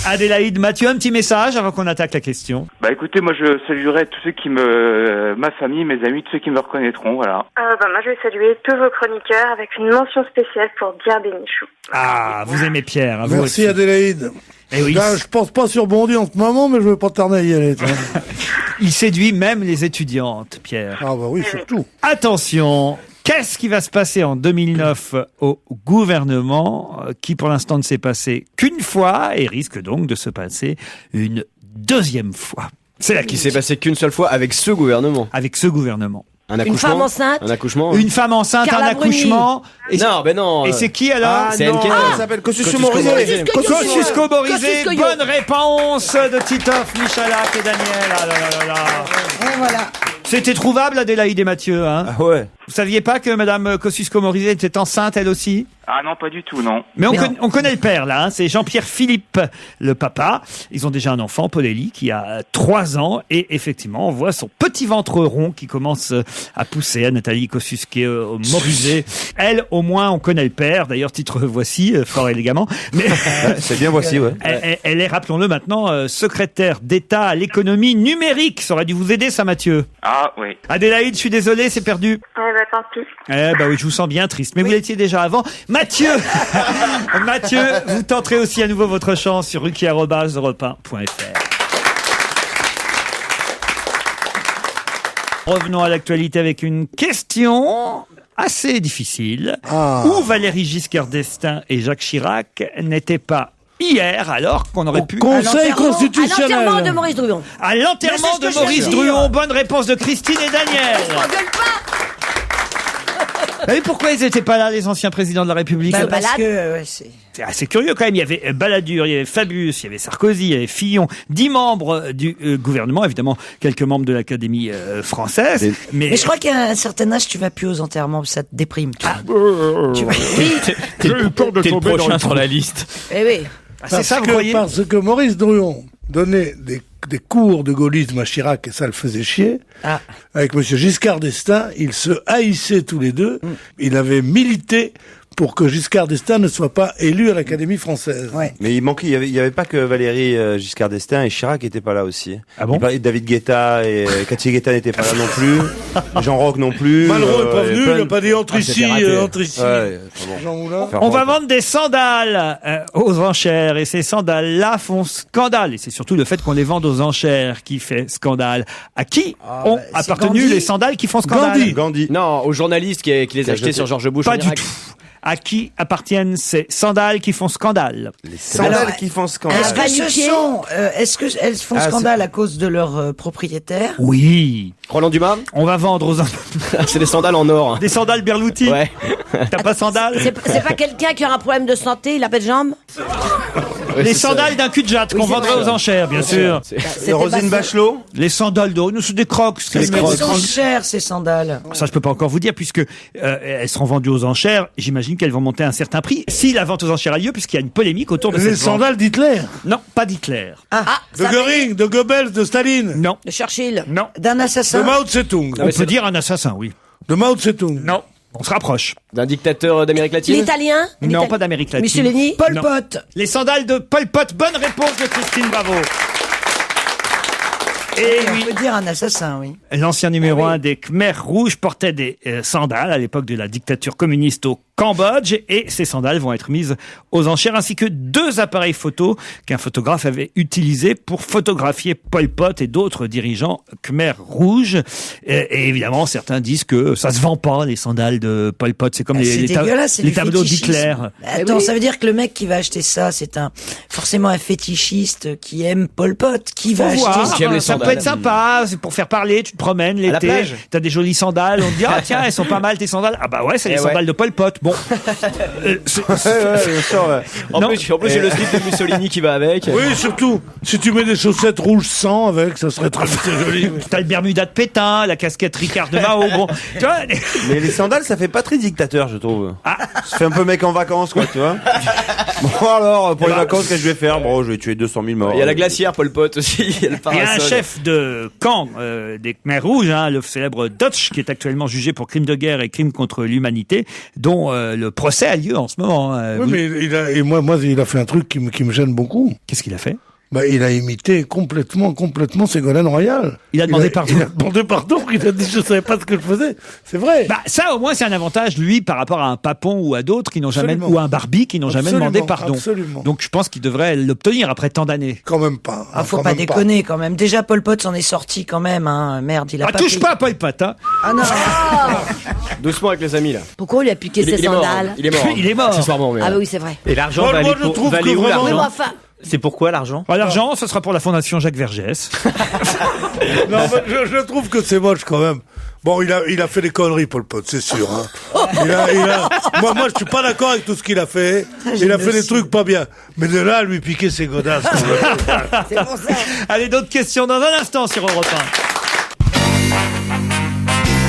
Adélaïde, Mathieu, un petit message avant qu'on attaque la question. Bah écoutez, moi je saluerai tous ceux qui ma famille, mes amis, tous ceux qui me reconnaîtront, voilà. Moi, je vais saluer tous vos chroniqueurs avec une mention spéciale pour Pierre Bénichou. Ah, vous aimez Pierre, hein, vous Merci aussi. Adélaïde. Eh oui. Là, je pense pas sur Bondy en ce moment, mais je vais pas tarder à y aller. Il séduit même les étudiantes, Pierre. Ah bah oui, surtout. Attention, qu'est-ce qui va se passer en 2009 au gouvernement qui pour l'instant ne s'est passé qu'une fois et risque donc de se passer une deuxième fois? C'est la Qui s'est passé qu'une seule fois avec ce gouvernement. Avec ce gouvernement. Un accouchement. Une femme enceinte. Un accouchement. Une femme enceinte, Carla un accouchement. Et Non, ben non. Et c'est qui alors? C'est NK. Ça s'appelle Kosciusko-Morizet. Kosciusko-Morizet. Kosciusko-Yo. Bonne réponse de Titoff, Michalak et Daniel. Ah là là là là. Et voilà. C'était trouvable, Adélaïde et Mathieu, hein? Ah ouais. Vous saviez pas que Madame Kosciusko-Morizet était enceinte, elle aussi? Ah non, pas du tout, non. Mais on connaît le père, là, hein, c'est Jean-Pierre Philippe, le papa. Ils ont déjà un enfant, Paul-Élie, qui a 3 ans. Et effectivement, on voit son petit ventre rond qui commence à pousser à Nathalie Kosciusko-Morizet. Elle, au moins, on connaît le père. D'ailleurs, titre voici, fort élégamment. Mais C'est bien voici, ouais. elle est, rappelons-le maintenant, secrétaire d'État à l'économie numérique. Ça aurait dû vous aider, ça, Mathieu. Ah oui. Adélaïde, je suis désolé, c'est perdu. tant pis. Oui, je vous sens bien triste. Mais vous l'étiez déjà avant. Mathieu, vous tenterez aussi à nouveau votre chance sur ruquier@europe1.fr. Revenons à l'actualité avec une question assez difficile. Où Valéry Giscard d'Estaing et Jacques Chirac n'étaient pas hier, alors qu'on aurait pu... Conseil constitutionnel. À l'enterrement de Maurice Druon. À l'enterrement de Maurice Druon. Bonne réponse de Christine et Daniel. Et pourquoi ils n'étaient pas là, les anciens présidents de la République? Parce que c'est assez curieux quand même. Il y avait Balladur, il y avait Fabius, il y avait Sarkozy, il y avait Fillon, 10 membres du gouvernement, évidemment quelques membres de l'Académie française. Mais je crois qu'à un certain âge, tu vas plus aux enterrements, ça te déprime. Tu vas... T'es le prochain sur la liste. Eh oui. C'est ça, vous croyez? Parce que Maurice Druon donnait des cours de gaullisme à Chirac et ça le faisait chier. Avec monsieur Giscard d'Estaing, ils se haïssaient tous les deux. Il avait milité pour que Giscard d'Estaing ne soit pas élu à l'Académie française. Mais il y avait pas que Valéry Giscard d'Estaing et Chirac n'étaient pas là aussi. Ah bon? David Guetta et Cathy Guetta n'étaient pas là non plus. Jean Roch non plus. Malraux est pas venu, il n'a pas dit entre ici. Jean Moulin. On va vendre des sandales aux enchères et ces sandales-là font scandale. Et c'est surtout le fait qu'on les vende aux enchères qui fait scandale. À qui ont appartenu les sandales qui font scandale? Gandhi. Non, aux journalistes qui les achetaient sur George Bush. Pas du tout. À qui appartiennent ces sandales qui font scandale? Les sandales qui font scandale. Est-ce qu'elles font scandale à cause de leur propriétaire? Oui. Roland Dumas. On va vendre aux... C'est des sandales en or. Des sandales Berluti. Ouais. T'as pas sandales? C'est pas quelqu'un qui aura un problème de santé, il a pas de jambes? Les sandales d'un cul-de-jatte qu'on vendrait aux enchères, bien sûr. De Roselyne Bachelot. Les sandales d'eau, nous, c'est des crocs. Elles sont chères, ces sandales. Ça, je peux pas encore vous dire, puisque elles seront vendues aux enchères. J'imagine qu'elles vont monter à un certain prix. Si la vente aux enchères a lieu, puisqu'il y a une polémique autour de cette vente. Les sandales d'Hitler? Non, pas d'Hitler. De Göring, de Goebbels, de Staline? Non. De Churchill? Non. D'un assassin? De Mao Tse-tung? On peut dire un assassin, oui. De Mao Tse-tung? Non. On se rapproche. D'un dictateur d'Amérique latine? L'italien? Non, pas d'Amérique latine. Mussolini? Pol Pot? Les sandales de Pol Pot. Bonne réponse de Christine Bravo. Et on peut dire un assassin, oui. L'ancien numéro 1 des Khmers rouges portait des sandales à l'époque de la dictature communiste au Cambodge, et ces sandales vont être mises aux enchères, ainsi que 2 appareils photo qu'un photographe avait utilisés pour photographier Pol Pot et d'autres dirigeants Khmers rouges. Et évidemment, certains disent que ça se vend pas, les sandales de Pol Pot. C'est comme les tableaux d'Hitler. Attends, ça veut dire que le mec qui va acheter ça, c'est forcément un fétichiste qui aime Pol Pot. Qui va acheter ça peut être sympa, c'est pour faire parler, tu te promènes l'été, t'as des jolies sandales, on te dit, tiens, elles sont pas mal tes sandales. Ah bah ouais, c'est les sandales de Pol Pot. Bon. En plus, j'ai le slip de Mussolini qui va avec. Oui, surtout, si tu mets des chaussettes rouge sang avec, ça serait très joli. T'as le Bermuda de Pétain, la casquette Ricard de Mao, bon. Tu vois, mais les sandales, ça fait pas très dictateur, je trouve. Ça fait un peu mec en vacances, quoi, tu vois. Bon, alors, pour les vacances, qu'est-ce que je vais faire? Bon, je vais tuer 200 000 morts. Il y a la glacière, Pol Pot aussi. Il y a un chef de camp des Khmers rouges, le célèbre Dutch, qui est actuellement jugé pour crimes de guerre et crimes contre l'humanité, dont le procès a lieu en ce moment. Oui, mais moi, il a fait un truc qui me gêne beaucoup. Qu'est-ce qu'il a fait? Il a imité complètement Ségolène Royal. Il a demandé pardon. Il a demandé pardon, il a dit je savais pas ce que je faisais. C'est vrai. Ça, au moins, c'est un avantage, lui, par rapport à un Papon ou à d'autres qui n'ont jamais, ou à un Barbie qui n'ont jamais demandé pardon. Absolument. Donc, je pense qu'il devrait l'obtenir après tant d'années. Quand même pas. Faut pas déconner, quand même. Déjà, Pol Pot s'en est sorti quand même, Merde, il a pas touche pas à Pol Pot, Ah non. Doucement avec les amis, là. Pourquoi il a piqué ses sandales? Il est mort. Il est mort. Accessoirement, mais. Ah bah oui, c'est vrai. Et l'argent va aller où, l'argent? C'est pourquoi l'argent? L'argent, ce sera pour la fondation Jacques Vergès. Non, mais je trouve que c'est moche quand même. Bon, il a fait des conneries, Pol Pot, c'est sûr. Moi, je suis pas d'accord avec tout ce qu'il a fait. Il a fait des trucs pas bien. Mais de là, à lui piquer ses godasses. C'est pour ça. Allez, d'autres questions dans un instant sur Europe 1.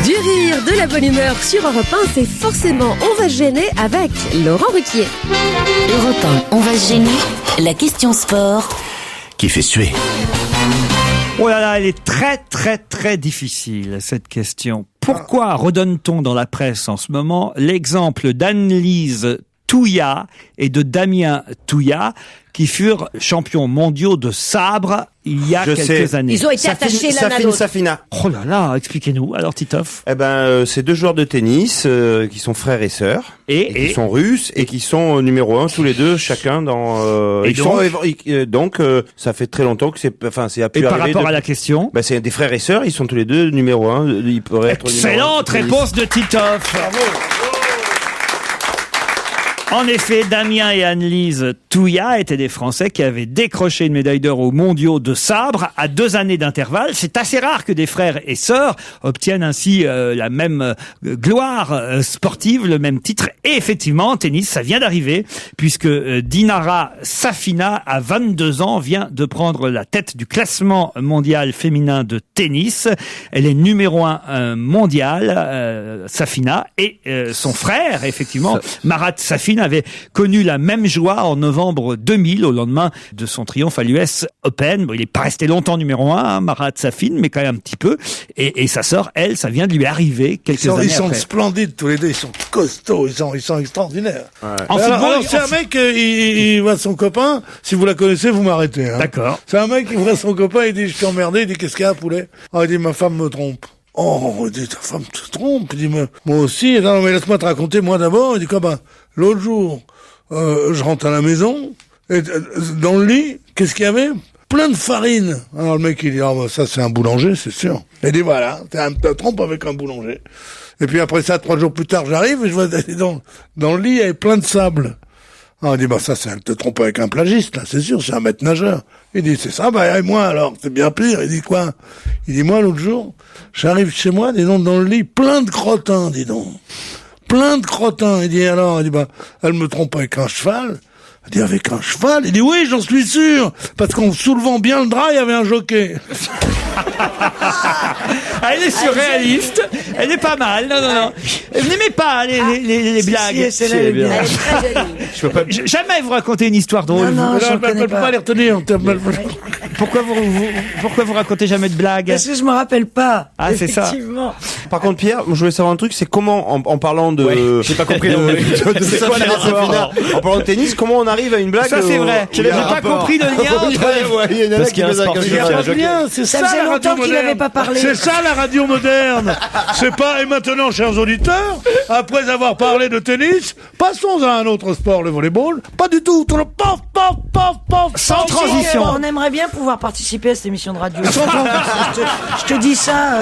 Du rire, de la bonne humeur sur Europe 1, c'est forcément On va se gêner avec Laurent Ruquier. Europe 1, on va se gêner. La question sport. Qui fait suer. Oh là là, elle est très très très difficile, cette question. Pourquoi redonne-t-on dans la presse en ce moment l'exemple d'Anne-Lise Touya et de Damien Touya, qui furent champions mondiaux de sabre il y a quelques années. Ils ont été attachés l'un à l'autre. Safina. Oh là là, expliquez-nous. Alors Titoff. Eh ben, c'est 2 joueurs de tennis qui sont frères et sœurs et qui sont russes et qui sont numéro 1 tous les deux, chacun dans. Donc, ça fait très longtemps que c'est a pu Et par arriver. rapport à la question, c'est des frères et sœurs. Ils sont tous les deux numéro 1. Ils pourraient être. Excellente réponse de Titoff. Bravo. En effet, Damien et Anne-Lise Touya étaient des Français qui avaient décroché une médaille d'or aux mondiaux de sabre à 2 années d'intervalle. C'est assez rare que des frères et sœurs obtiennent ainsi la même gloire sportive, le même titre. Et effectivement, en tennis, ça vient d'arriver, puisque Dinara Safina, à 22 ans, vient de prendre la tête du classement mondial féminin de tennis. Elle est numéro 1 mondial, Safina, et son frère, effectivement, Marat Safin, avait connu la même joie en novembre 2000 au lendemain de son triomphe à l'US Open. Bon, il n'est pas resté longtemps numéro 1, Marat Safin, mais quand même un petit peu. Et sa sœur, elle, ça vient de lui arriver quelques années après. Ils sont splendides tous les deux, ils sont costauds, ils sont extraordinaires. Ouais. Alors, c'est un mec, il voit son copain, si vous la connaissez, vous m'arrêtez. Hein. D'accord. C'est un mec qui voit son copain, il dit, je suis emmerdé, il dit, qu'est-ce qu'il y a, poulet? Ah, il dit, ma femme me trompe. Oh, il dit, ta femme te trompe. Il dit, moi aussi. Non, mais laisse-moi te raconter, moi d'abord. Il dit, quoi, l'autre jour, je rentre à la maison, et dans le lit, qu'est-ce qu'il y avait? Plein de farine. Alors le mec, il dit, ça c'est un boulanger, c'est sûr. Il dit, voilà, te trompe avec un boulanger. Et puis après ça, 3 jours plus tard, j'arrive, et je vois dans le lit, il y avait plein de sable. Alors il dit, ça c'est te trompe avec un plagiste, là, c'est sûr, c'est un maître nageur. Il dit, c'est ça, et moi alors, c'est bien pire. Il dit quoi? Il dit, moi l'autre jour, j'arrive chez moi, dis donc, dans le lit, plein de crottins, dis donc. Plein de crottins. Il dit, alors, il dit, elle me trompe avec un cheval. Il dit, avec un cheval? Il dit, oui, j'en suis sûr. Parce qu'en soulevant bien le drap, il y avait un jockey. Elle est surréaliste. Elle est pas mal. Non. Vous n'aimez pas les blagues. Si, elle est très jolie. Je peux pas. Jamais vous racontez une histoire drôle. Non, je ne peux pas les retenir. Pourquoi vous racontez jamais de blagues? Parce que je me rappelle pas. Ah, c'est ça. Par contre, Pierre, je voulais savoir un truc, c'est comment, en parlant de... Ouais, j'ai pas compris. C'est quoi la Safina? En parlant de tennis, comment on arrive à une blague? Ça, c'est vrai. J'ai pas compris le lien. Parce qu'il y a un sportif qui a jockey. C'est Ça faisait longtemps qu'il n'avait pas parlé. C'est ça la radio moderne. C'est pas, et maintenant, chers auditeurs, après avoir parlé de tennis, passons à un autre sport, le volleyball. Pas du tout. Sans transition. On aimerait bien pouvoir participer à cette émission de radio. Je te dis ça.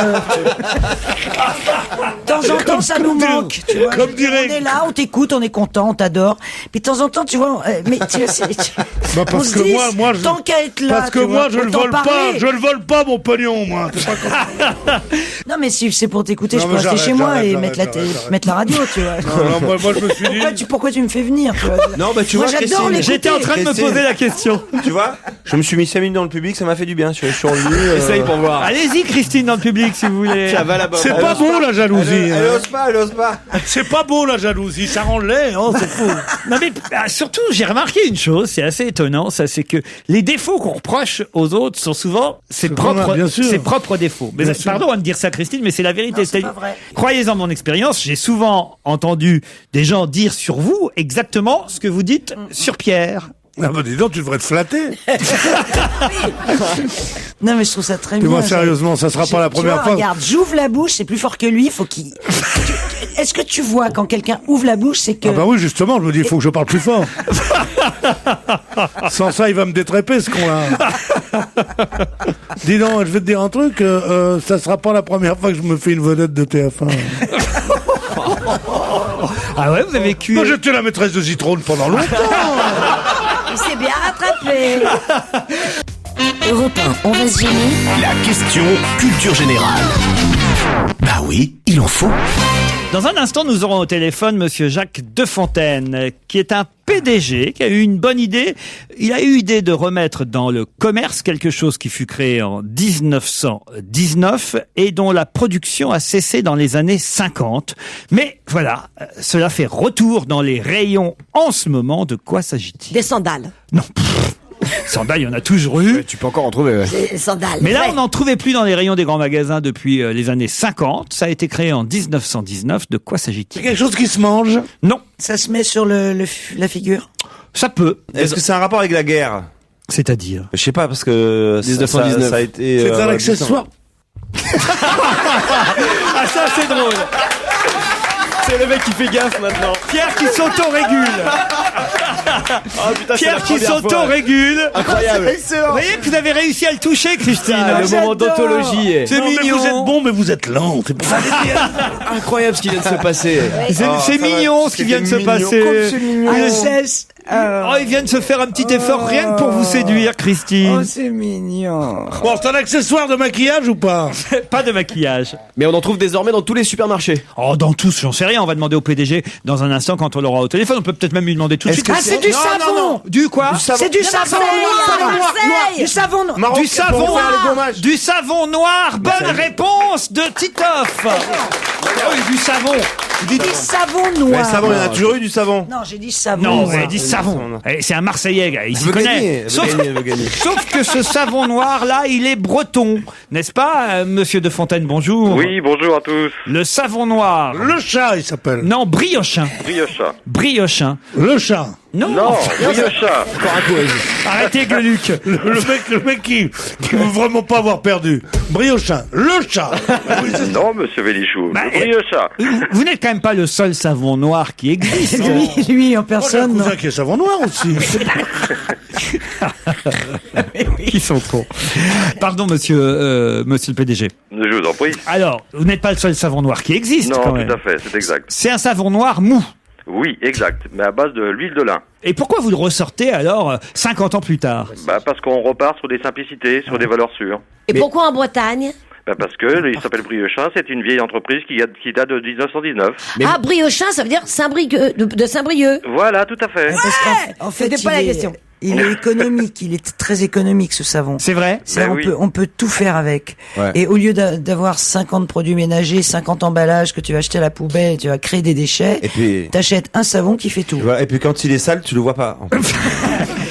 De temps en temps, ça nous manque. Tu vois. Comme dirait... On est là, on t'écoute, on est content, on t'adore. Puis de temps en temps, tu vois, mais parce que moi, tant qu'à être là. Parce que moi, je ne vole pas mon pognon, moi. Non, mais si c'est pour t'écouter, je peux rester chez moi et mettre la radio, tu vois. Non, moi, je me suis dit... Pourquoi tu me fais venir, tu vois? Non, tu moi, vois, j'adore l'écouter. J'étais en train de me poser la question. Tu vois, je me suis mis 5 minutes dans le public, ça m'a fait du bien. Je suis revenu. Essaye pour voir. Allez-y, Christine, dans le public, si vous voulez. C'est pas beau, la jalousie. Elle ose pas. C'est pas beau, la jalousie. Ça rend laid, c'est fou. Non, mais surtout, j'ai remarqué une chose, c'est assez étonnant, ça, c'est que les défauts qu'on reproche aux autres sont souvent ses propres défauts. Mais pardon de dire ça, Christine, mais c'est la vérité. Non, c'est pas vrai. Croyez-en mon expérience, j'ai souvent entendu des gens dire sur vous exactement ce que vous dites sur Pierre. Ah dis donc, tu devrais te flatter. Non, mais je trouve ça très bien. Moi, sérieusement, ça sera pas la première fois. Regarde, j'ouvre la bouche, c'est plus fort que lui, faut qu'il... Est-ce que tu vois, quand quelqu'un ouvre la bouche, c'est que... Ah oui, justement, je me dis, il faut que je parle plus fort. Sans ça, il va me détrêper, ce con-là. Dis donc, je vais te dire un truc, ça sera pas la première fois que je me fais une vedette de TF1. Ah ouais, vous avez vécu... Moi, j'étais la maîtresse de Zitrone pendant longtemps. Il s'est bien rattrapé. Europe 1, on va se gêner. La question culture générale. Bah oui, il en faut. Dans un instant, nous aurons au téléphone Monsieur Jacques Defontaine, qui est un PDG, qui a eu une bonne idée. Il a eu l'idée de remettre dans le commerce quelque chose qui fut créé en 1919 et dont la production a cessé dans les années 50. Mais voilà, cela fait retour dans les rayons en ce moment. De quoi s'agit-il? Des sandales. Non. Sandales, il y en a toujours eu. Tu peux encore en trouver. Ouais. Les sandales. Mais là, Ouais. on n'en trouvait plus dans les rayons des grands magasins depuis les années 50. Ça a été créé en 1919. De quoi s'agit-il? C'est quelque chose qui se mange? Non. Ça se met sur la figure. Ça peut. Est-ce que c'est un rapport avec la guerre? C'est-à-dire? Je sais pas, parce que 1919. ça a été... C'est un accessoire. Ah, ça, c'est drôle. C'est le mec qui fait gaffe maintenant. Pierre qui s'autorégule. Oh putain, Pierre qui s'autorégule. Incroyable. Vous voyez que vous avez réussi à le toucher, Christine. Le moment d'ontologie. C'est Non, mais mignon. vous êtes bon, mais vous êtes lent. C'est pour ça. Incroyable ce qui vient de se passer. C'est mignon ce qui vient de se passer. Ah, Il vient de se faire un petit effort rien que pour vous séduire, Christine. c'est mignon. Bon, c'est un accessoire de maquillage ou pas? Pas de maquillage. Mais on en trouve désormais dans tous les supermarchés. Oh, dans tous, j'en sais rien. On va demander au PDG dans un instant quand on l'aura au téléphone. On peut peut-être même lui demander tout de suite. Ah, c'est du savon. Non. Du quoi? C'est du savon noir. Du savon noir. Du savon noir. Du savon noir. Bonne réponse de Titoff. Oui, du savon. J'ai dit savon noir. Mais savon, il y en a toujours eu du savon. Non, j'ai dit savon. Non, vous noir. avez dit savon. Eh, c'est un Marseillais, gars. Il s'y connaît. Elle veut gagner. Sauf que ce savon noir-là, il est breton. N'est-ce pas, monsieur De Fontaine? Bonjour. Oui, bonjour à tous. Le savon noir. Le chat, il s'appelle. Non, briochin. Briochin. Briochin. Le chat. Non. Non, Briochin. Arrêtez, Gueuluc. Le mec qui veut vraiment pas avoir perdu. Briochin. Le chat. Non, monsieur Vélichou. Bah, Le Briochin. Vous n'êtes quand même pas le seul savon noir qui existe. Lui en Oh, j'ai un personne. non. cousin qui est savon noir aussi. Ils sont cons. Pardon, monsieur le PDG. Je vous en prie. Alors, vous n'êtes pas le seul savon noir qui existe, Non, quand tout même. à fait, c'est exact. C'est un savon noir mou. Oui, exact. Mais à base de l'huile de lin. Et pourquoi vous le ressortez alors 50 ans plus tard? Bah, parce qu'on repart sur des simplicités, sur des valeurs sûres. Et pourquoi en Bretagne? Bah, parce que il s'appelle Briochin, c'est une vieille entreprise qui date de 1919. Ah, Briochin, ça veut dire Saint-Brieuc, de Saint-Brieuc. Voilà, tout à fait. En fait, C'était pas la question. Il est économique, il est très économique ce savon. C'est vrai? C'est-à-dire, Ben oui. on peut tout faire avec. Ouais. Et au lieu d'avoir 50 produits ménagers, 50 emballages que tu vas acheter à la poubelle et tu vas créer des déchets, Et puis, t'achètes un savon qui fait tout. voilà, et puis quand il est sale, tu le vois pas. En fait.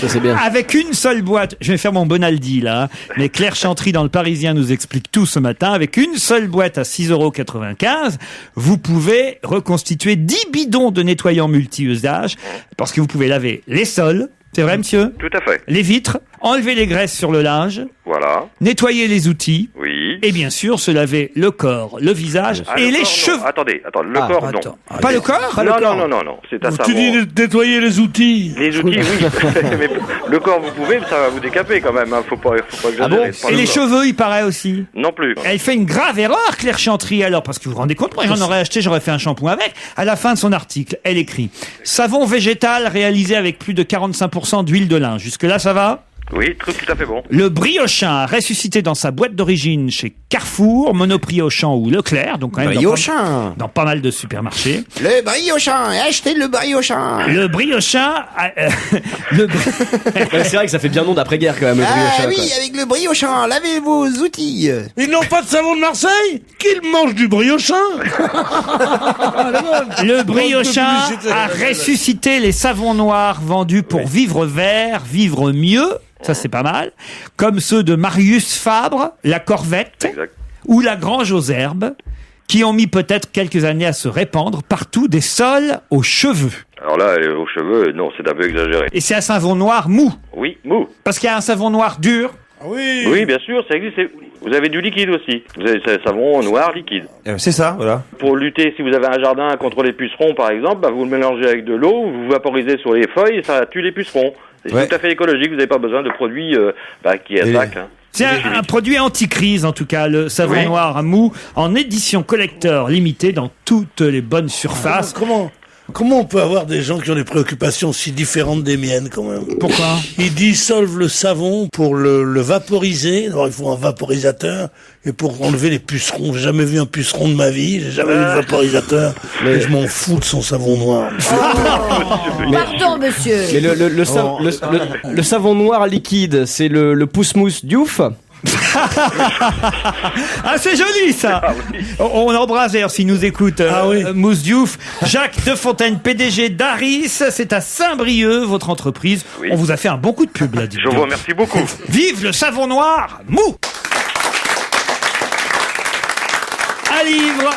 Ça c'est bien. Avec une seule boîte, je vais faire mon Bonaldi là, mais Claire Chantry dans Le Parisien nous explique tout ce matin. Avec une seule boîte à 6,95 €, vous pouvez reconstituer 10 bidons de nettoyant multi-usage parce que vous pouvez laver les sols. C'est vrai, monsieur? Tout à fait. Les vitres, enlever les graisses sur le linge, Voilà. nettoyer les outils, Oui. et bien sûr se laver le corps, le visage Ah, et le les corps, cheveux. non. Attendez, le corps, non. Pas le corps? Non. C'est un savon. Tu dis nettoyer les outils. Les outils, oui. Mais le corps, vous pouvez, mais ça va vous décaper quand même. Hein. Faut pas exagérer. Pas Et le les corps. cheveux, il paraît aussi. Non plus. Elle fait une grave erreur, Claire Chantry, alors, parce que vous vous rendez compte, moi j'en aurais acheté, j'aurais fait un shampoing avec. À la fin de son article, elle écrit « Savon végétal réalisé avec plus de 45% d'huile de lin ». Jusque-là, ça va ? Oui, tout à fait bon. Le Briochin a ressuscité dans sa boîte d'origine chez Carrefour, Monoprix Auchan ou Leclerc, donc quand même dans pas mal de supermarchés. Le Briochin, achetez le Briochin. Le Briochin, Ouais, c'est vrai que ça fait bien nom d'après-guerre quand même, le Briochin. quoi. avec le Briochin, lavez vos outils. Ils n'ont pas de savon de Marseille? Qu'ils mangent du Briochin? le Briochin a ressuscité les savons noirs vendus pour vivre vert, vivre mieux. Ça, c'est pas mal. Comme ceux de Marius Fabre, la Corvette, ou la Grange aux Herbes, qui ont mis peut-être quelques années à se répandre partout des sols aux cheveux. Alors là, aux cheveux, non, c'est un peu exagéré. Et c'est un savon noir mou. Oui, mou. Parce qu'il y a un savon noir dur. Oui. Oui, bien sûr, ça existe. Vous avez du liquide aussi. Vous avez un savon noir liquide. C'est ça, voilà. Pour lutter, si vous avez un jardin contre les pucerons, par exemple, bah, vous le mélangez avec de l'eau, vous vaporisez sur les feuilles et ça tue les pucerons. C'est tout à fait écologique, vous n'avez pas besoin de produits qui attaquent. Hein. C'est un produit anti-crise, en tout cas, le savon noir mou, en édition collector limitée dans toutes les bonnes surfaces. Comment on peut avoir des gens qui ont des préoccupations si différentes des miennes, quand même? Pourquoi? Ils dissolvent le savon pour le vaporiser. Alors, il faut un vaporisateur. Et pour enlever les pucerons. J'ai jamais vu un puceron de ma vie. J'ai jamais vu de vaporisateur. Mais je m'en fous de son savon noir. Pardon, monsieur. Mais le savon noir liquide, c'est le pousse-mousse Diouf. Ah, c'est joli, ça. On embrasse d'ailleurs, s'il nous écoute, Mousse Diouf. Jacques Defontaine, PDG d'Aris. C'est à Saint-Brieuc, votre entreprise. Oui. On vous a fait un bon coup de pub, là. Je vous remercie beaucoup. Vive le savon noir mou. Un livre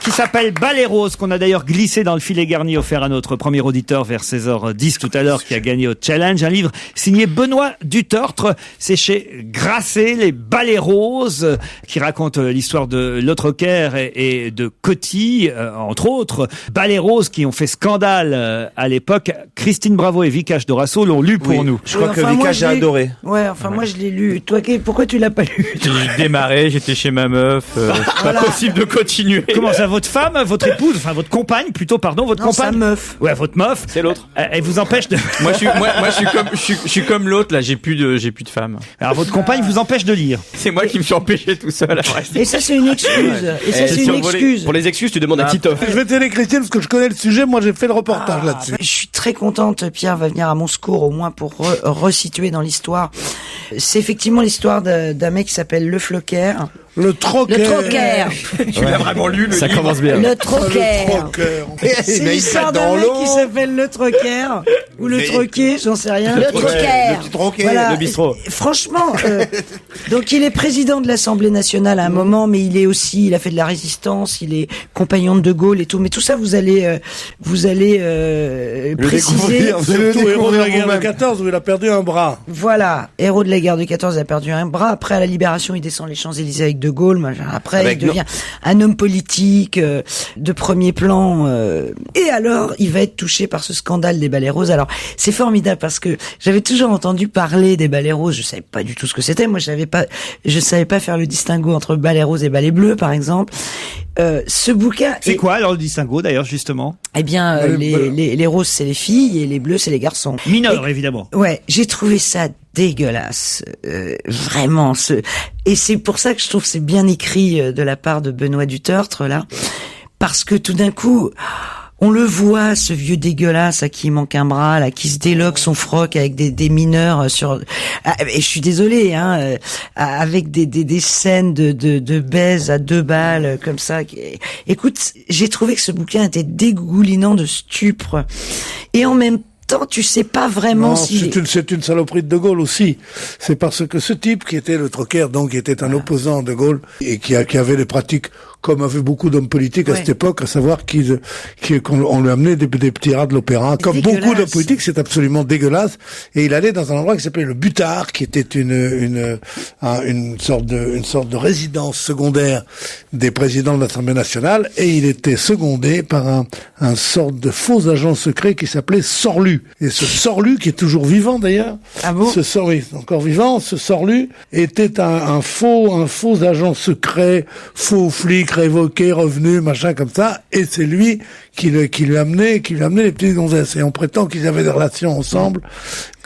qui s'appelle Ballet Rose, qu'on a d'ailleurs glissé dans le filet garni offert à notre premier auditeur vers 16h10 tout à l'heure, qui a gagné au challenge. Un livre signé Benoît Dutertre. C'est chez Grasset, les Ballets Roses, qui raconte l'histoire de Lautrocaire et de Coty, entre autres. Ballets Roses qui ont fait scandale à l'époque. Christine Bravo et Vikash Dorasso l'ont lu pour nous. Je crois que Vikash a adoré. Ouais, enfin moi je l'ai lu. Toi, pourquoi tu l'as pas lu? J'ai démarré, j'étais chez ma meuf. C'est pas possible de continuer. Comment ça, votre femme, votre épouse, enfin votre compagne plutôt, pardon, votre compagne? Sa meuf. Ouais, votre meuf. C'est l'autre. Elle vous empêche de... Moi, je suis comme l'autre, là, j'ai plus de femme. Alors, votre compagne vous empêche de lire. C'est moi qui me suis empêché tout seul. Et ça, c'est une excuse. Et ça, c'est une excuse. Pour les excuses, tu demandes à Titoff. Je vais t'aider, Christine, parce que je connais le sujet. Moi, j'ai fait le reportage là-dessus. Je suis très contente. Pierre va venir à mon secours, au moins pour resituer dans l'histoire. C'est effectivement l'histoire d'un mec qui s'appelle Le Floquer. Le troquer. Tu l'as vraiment lu, le livre. Ça commence bien. Le troquer. C'est l'histoire d'un mec qui s'appelle Le Troquer. Ou Le Troquet, j'en sais rien. Le petit troquet. Voilà. Le bistrot. Franchement, donc il est président de l'Assemblée nationale à un moment, mais il a fait de la résistance, il est compagnon de De Gaulle et tout. Mais tout ça, vous allez préciser. Surtout héros de la guerre de 14 où il a perdu un bras. Voilà, héros de la guerre de 14, il a perdu un bras. Après, à la Libération, il descend les Champs-Élysées avec De Gaulle. Après, il devient un homme politique de premier plan. Et alors, il va être touché par ce scandale des Ballets Roses. Alors, c'est formidable parce que j'avais toujours entendu parler des Ballets Roses. Je savais pas du tout ce que c'était. Moi, je savais pas faire le distinguo entre Ballets Roses et Ballets Bleus, par exemple. Ce bouquin. C'est quoi alors le distinguo d'ailleurs justement? Eh bien, les roses c'est les filles et les bleus c'est les garçons. Mineurs évidemment. Ouais, j'ai trouvé ça dégueulasse, vraiment. Et c'est pour ça que je trouve que c'est bien écrit de la part de Benoît Dutertre là, parce que tout d'un coup. On le voit, ce vieux dégueulasse à qui il manque un bras, là, qui se déloque son froc avec des mineurs sur. Et je suis désolée, hein, avec des scènes de baise à 2 balles comme ça. Écoute, j'ai trouvé que ce bouquin était dégoulinant de stupre, et en même temps, tu sais pas vraiment non, si... c'est une saloperie de De Gaulle aussi. C'est parce que ce type qui était le Troquer, donc qui était un opposant de De Gaulle et qui avait des pratiques comme avaient beaucoup d'hommes politiques à cette époque, à savoir qu'on lui amenait des petits rats de l'opéra. Comme beaucoup d'hommes politiques, c'est absolument dégueulasse. Et il allait dans un endroit qui s'appelait le Butard, qui était une sorte de résidence secondaire des présidents de l'Assemblée nationale, et il était secondé par un sorte de faux agent secret qui s'appelait Sorlu. Et ce Sorlu, qui est toujours vivant d'ailleurs, encore vivant, ce Sorlu était un faux agent secret, faux flic, révoqué, revenu, machin comme ça, et c'est lui qui lui amenait les petites gonzesses. Et on prétend qu'ils avaient des relations ensemble.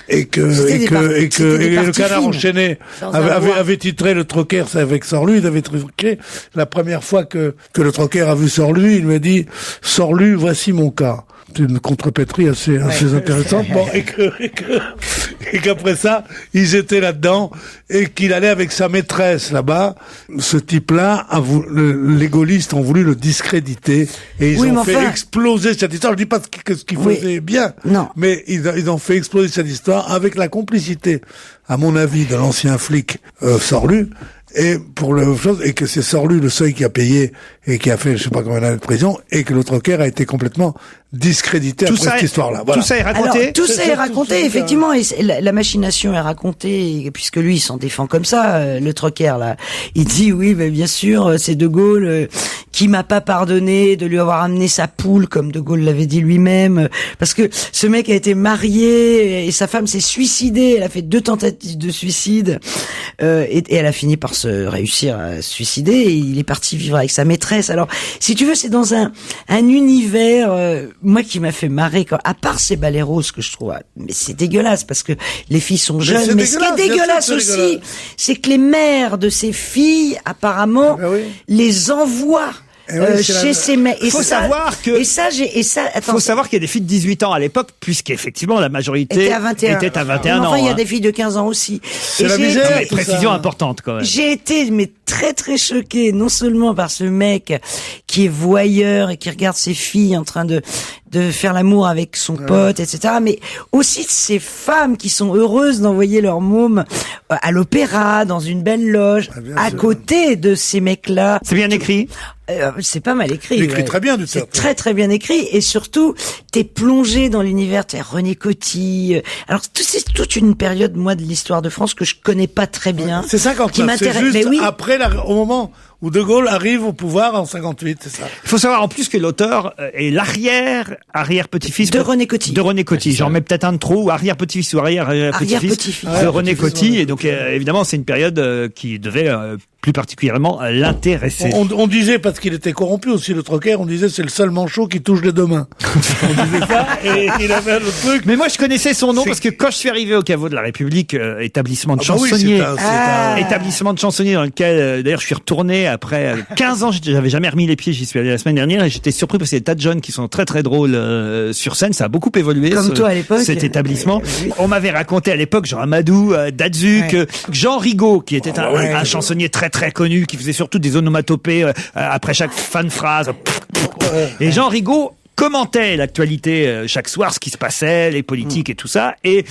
Et que le Canard enchaîné avait titré le Troquer, c'est avec Sorlu, il avait truqué. La première fois que le Troquer a vu Sorlu, il lui a dit, Sorlu, voici mon cas. C'est une contrepétrie assez intéressante. Bon, et qu'après ça, ils étaient là-dedans, et qu'il allait avec sa maîtresse là-bas. Ce type-là, les gaullistes ont voulu le discréditer, et ils ont fait exploser cette histoire. Je dis pas ce qu'il faisait bien, mais ils ont fait exploser cette histoire avec la complicité, à mon avis, de l'ancien flic Sorlu. Et et que c'est Sorlu le seul qui a payé et qui a fait je sais pas combien d'années de prison, et que le Troquer a été complètement discrédité après cette histoire-là. Voilà. Tout ça est raconté. Alors, tout ça est raconté, effectivement, et la machination est racontée, puisque lui il s'en défend comme ça, le Troquer là. Il dit oui, mais bien sûr, c'est De Gaulle qui m'a pas pardonné de lui avoir amené sa poule, comme De Gaulle l'avait dit lui-même, parce que ce mec a été marié et sa femme s'est suicidée. Elle a fait 2 tentatives de suicide et elle a fini par se réussir à se suicider, et il est parti vivre avec sa maîtresse. Alors, si tu veux, c'est dans un univers, moi, qui m'a fait marrer, à part ces Ballets Roses que je trouve, mais c'est dégueulasse parce que les filles sont jeunes, mais ce qui est dégueulasse aussi, c'est que les mères de ces filles, apparemment, les envoient chez ces mecs. Faut savoir que... Attends, faut savoir qu'il y a des filles de 18 ans à l'époque, puisqu'effectivement la majorité était à 21 ans. Enfin, il y a des filles de 15 ans aussi. C'est la misère. Mais précision importante quand même. J'ai été très très choquée, non seulement par ce mec qui est voyeur et qui regarde ses filles en train de faire l'amour avec son pote, etc. Mais aussi ces femmes qui sont heureuses d'envoyer leur môme à l'opéra, dans une belle loge, à côté de ces mecs-là. C'est bien écrit. C'est pas mal écrit. Il écrit très bien, du C'est très très bien écrit, et surtout t'es plongé dans l'univers. T'es René Coty. Alors c'est toute une période, moi, de l'histoire de France que je connais pas très bien. C'est 59. C'est juste après, au moment où De Gaulle arrive au pouvoir en 58, c'est ça. Il faut savoir en plus que l'auteur est l'arrière-petit-fils de René Coty. De René Coty. J'en mets peut-être un de trop, ou arrière-petit-fils ou arrière-petit-fils de René Coty. Et donc évidemment, c'est une période qui devait plus particulièrement l'intéresser. On disait, parce qu'il était corrompu aussi, le Trocker, on disait c'est le seul manchot qui touche les deux mains. On disait ça, et il avait le truc. Mais moi je connaissais son nom parce que quand je suis arrivé au caveau de la République, établissement de chansonnier, établissement de chansonnier dans lequel d'ailleurs je suis retourné après 15 ans, j'avais jamais remis les pieds, j'y suis allé la semaine dernière et j'étais surpris parce qu'il y a des tas de jeunes qui sont très très drôles sur scène, ça a beaucoup évolué. Comme toi à l'époque. Cet établissement. On m'avait raconté à l'époque Jean Amadou, Dadzuk, Jean Rigaud qui était un chansonnier très très connu, qui faisait surtout des onomatopées après chaque fin de phrase. Et Jean Rigaud commentait l'actualité chaque soir, ce qui se passait, les politiques et tout ça. Et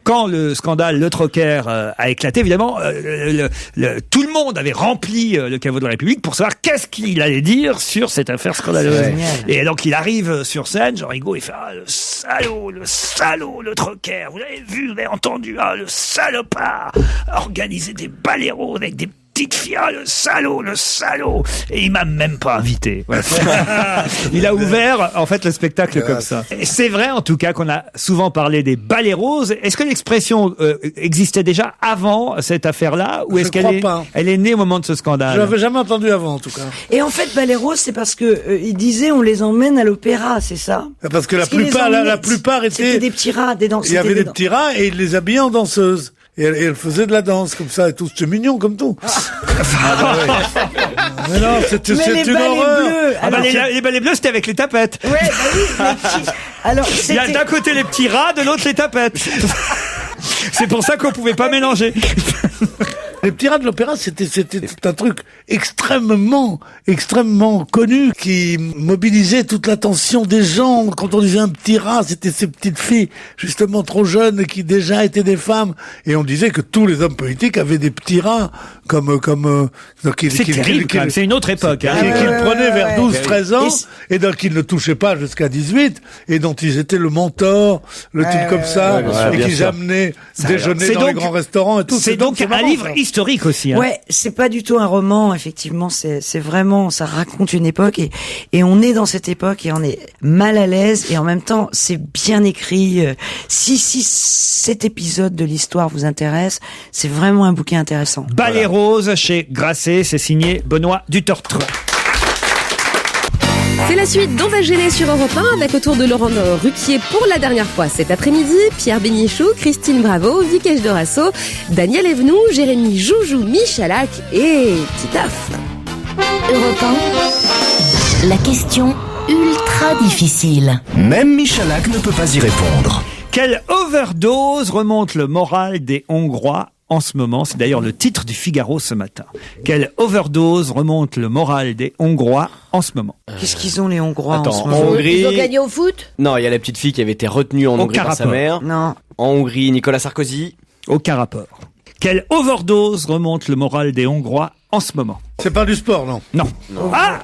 quand le scandale Le Trocker a éclaté, évidemment, tout le monde avait rempli le caveau de la République pour savoir qu'est-ce qu'il allait dire sur cette affaire scandaleuse. Et donc il arrive sur scène, Jean Rigaud, il fait le salaud, Le Trocker. Vous l'avez vu, vous avez entendu, le salopard organiser des baléros avec des petite fille, le salaud. Et il m'a même pas invité. Ouais. Il a ouvert, en fait, le spectacle comme ça. Et c'est vrai, en tout cas, qu'on a souvent parlé des balais roses. Est-ce que l'expression existait déjà avant cette affaire-là, ou est-ce elle est née au moment de ce scandale? Je l'avais jamais entendu avant, en tout cas. Et en fait, balais roses, c'est parce que il disait on les emmène à l'opéra, c'est ça? Parce que la plupart étaient... C'était des petits rats, des danseuses. Il y avait des petits rats et ils les habillaient en danseuses. Et elle faisait de la danse comme ça et tout. C'était mignon comme tout. Mais non, c'est une horreur. Les balais bleus, c'était avec les tapettes. Ouais, bah oui. Alors, il y a d'un côté les petits rats, de l'autre les tapettes. C'est pour ça qu'on pouvait pas mélanger. Les petits rats de l'opéra, c'était un truc extrêmement connu qui mobilisait toute l'attention des gens. Quand on disait un petit rat, c'était ces petites filles justement trop jeunes qui déjà étaient des femmes. Et on disait que tous les hommes politiques avaient des petits rats c'est une autre époque. Qu'ils prenaient vers 12-13 ans et donc qu'ils ne touchaient pas jusqu'à 18 et dont ils étaient le mentor, le type comme ça, et qu'ils amenaient déjeuner dans les grands restaurants et tout. C'est donc un livre historique aussi. Ouais, c'est pas du tout un roman, effectivement, c'est vraiment, ça raconte une époque et on est dans cette époque et on est mal à l'aise et en même temps, c'est bien écrit. Si cet épisode de l'histoire vous intéresse, c'est vraiment un bouquin intéressant. Balais roses chez Grasset, c'est signé Benoît Dutertre. C'est la suite d'On va gêner sur Europe 1 avec autour de Laurent Ruquier pour la dernière fois cet après-midi, Pierre Bénichou, Christine Bravo, Vikesh Dorasso, Daniel Evenou, Jérémy Joujou, Michalak et Titoff. Europe 1, la question ultra difficile. Même Michalak ne peut pas y répondre. Quelle overdose remonte le moral des Hongrois en ce moment? C'est d'ailleurs le titre du Figaro ce matin. Quelle overdose remonte le moral des Hongrois en ce moment? Qu'est-ce qu'ils ont les Hongrois en ce moment? moment? Ils ont gagné au foot? Non, il y a la petite fille qui avait été retenue en Hongrie par sa mère. Non. En Hongrie, Nicolas Sarkozy. Aucun rapport. Quelle overdose remonte le moral des Hongrois en ce moment? C'est pas du sport, non? Non. Ah,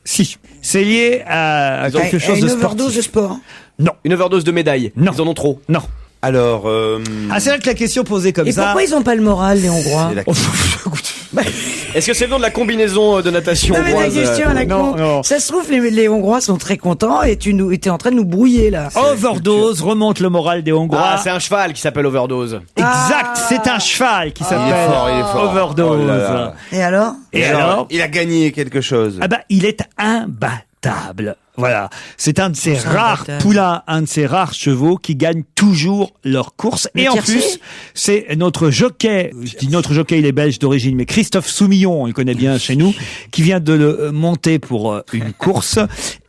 si. C'est lié à quelque chose de sportif. Une overdose de sport? Non. Une overdose de médailles? Non. Ils en ont trop? Non. Alors... c'est vrai que la question posée comme ça... Et pourquoi ils ont pas le moral, les Hongrois? Est-ce que c'est le nom de la combinaison de natation hongroise? La question à la con. Non. Ça se trouve, les Hongrois sont très contents et t'es en train de nous brouiller, là. Overdose remonte le moral des Hongrois. Ah, c'est un cheval qui s'appelle Overdose. Exact, c'est un cheval qui s'appelle il est fort. Overdose. Oh là là. Et alors? Et alors il a gagné quelque chose. Ah bah, il est imbattable. Voilà, c'est un de ces rares poulains, un de ces rares chevaux qui gagnent toujours leurs courses. Et en plus, c'est notre jockey, je dis notre jockey, il est belge d'origine, mais Christophe Soumillon, on le connaît bien chez nous, qui vient de le monter pour une course.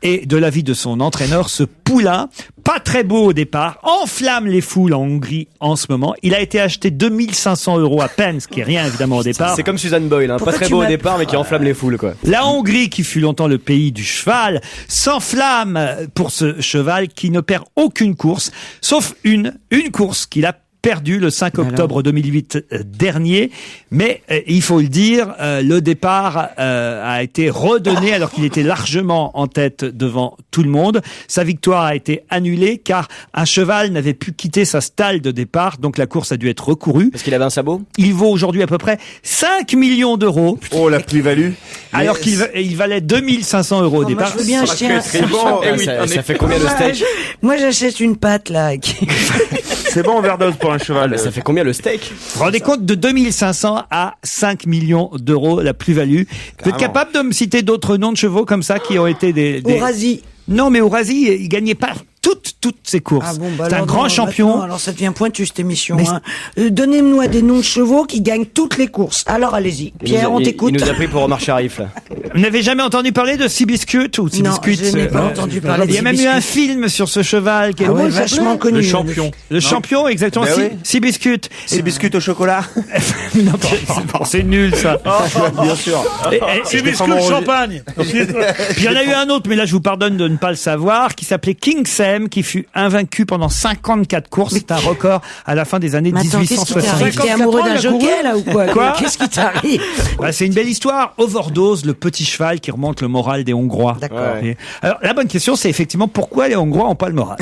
Et de l'avis de son entraîneur, ce poulain, pas très beau au départ, enflamme les foules en Hongrie en ce moment. Il a été acheté 2500 € à peine, ce qui est rien évidemment au départ. C'est comme Suzanne Boyle, hein, pas très beau au départ, mais qui enflamme les foules, quoi. La Hongrie, qui fut longtemps le pays du cheval, s'enflamme pour ce cheval qui ne perd aucune course, sauf une course qu'il a perdu le 5 octobre 2008 dernier, mais il faut le dire, le départ a été redonné alors qu'il était largement en tête devant tout le monde. Sa victoire a été annulée car un cheval n'avait pu quitter sa stalle de départ, donc la course a dû être recourue. Parce qu'il avait un sabot ? Il vaut aujourd'hui à peu près 5 millions d'euros. Oh, la plus-value. Alors qu'il valait 2500 € au départ. Moi, je veux bien acheter ça fait combien le steak ? Moi, j'achète une pâte, là. C'est bon, overdose pour un cheval. Ça fait combien le steak ? Vous vous rendez compte, de 2500 à 5 millions d'euros la plus-value. Vous êtes capable de me citer d'autres noms de chevaux comme ça qui ont été des... Ourasi. Non, mais Ourasi, il gagnait pas toutes ses courses. Ah bon, bah c'est un grand champion. Alors ça devient pointu cette émission. Hein. Donnez-moi des noms de chevaux qui gagnent toutes les courses. Alors allez-y. Pierre, on t'écoute. Il nous a pris pour Omar Sharif là. Vous n'avez jamais entendu parler de Seabiscuit ou Seabiscuit? Non, je n'ai pas entendu parler de Il y a même eu un film sur ce cheval qui est vachement connu. Le champion. Le champion, exactement. Seabiscuit. Seabiscuit au chocolat. Non, c'est nul ça. Bien sûr. Seabiscuit au champagne. Puis il y en a eu un autre, mais là je vous pardonne de ne pas le savoir, qui s'appelait King Sam, qui fut invaincu pendant 54 courses. C'est un record à la fin des années 1860. T'es amoureux d'un jockey là ou quoi? Qu'est-ce qui t'arrive? C'est une belle histoire. Overdose, le petit cheval qui remonte le moral des Hongrois. D'accord. Alors la bonne question, c'est effectivement pourquoi les Hongrois n'ont pas le moral.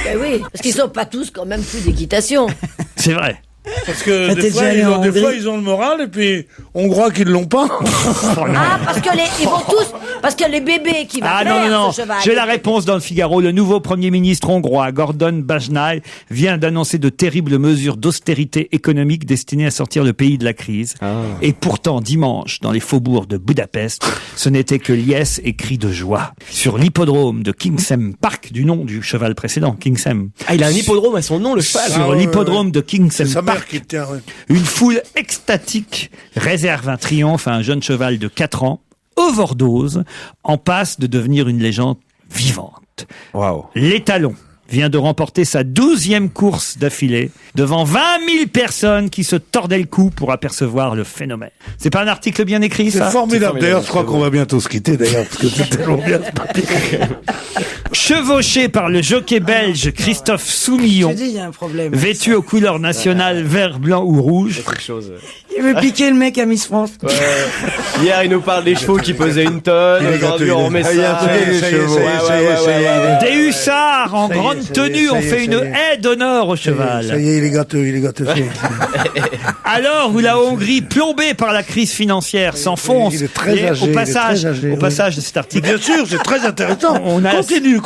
Ben oui, parce qu'ils sont pas tous quand même fous d'équitation. C'est vrai. Parce que des fois, ils ont le moral et puis Hongrois qui ne l'ont pas. Ah, parce que ils vont tous, parce que les bébés qui vont faire ce cheval. J'ai la réponse dans le Figaro. Le nouveau Premier ministre hongrois, Gordon Bajnai, vient d'annoncer de terribles mesures d'austérité économique destinées à sortir le pays de la crise. Et pourtant, dimanche, dans les faubourgs de Budapest, ce n'était que liesse et cris de joie. Sur l'hippodrome de Kingsem Park, du nom du cheval précédent, Kingsem. Ah, il a un hippodrome à son nom, le cheval. Sur l'hippodrome de Kingsem Park. Une foule extatique réserve un triomphe à un jeune cheval de 4 ans, overdose, en passe de devenir une légende vivante. Waouh. L'étalon vient de remporter sa 12e course d'affilée devant 20 000 personnes qui se tordaient le cou pour apercevoir le phénomène. C'est pas un article bien écrit, ça? C'est formidable. D'ailleurs, je crois qu'on va bientôt se quitter, d'ailleurs, parce que c'est tellement bien ce papier. Chevauché par le jockey belge Christophe Soumillon, il y a un problème. Vêtu aux couleurs nationales vert, blanc ou rouge. Il veut piquer le mec à Miss France. Ouais. Hier, il nous parle des chevaux qui pesaient 1 tonne. Aujourd'hui, on remet ça. Des hussards en grande tenue ont fait une haie d'honneur au cheval. Ça y est, il est gâteux. Alors où la Hongrie, plombée par la crise financière, s'enfonce. Il est très âgé. Au passage de cet article. Bien sûr, c'est très intéressant.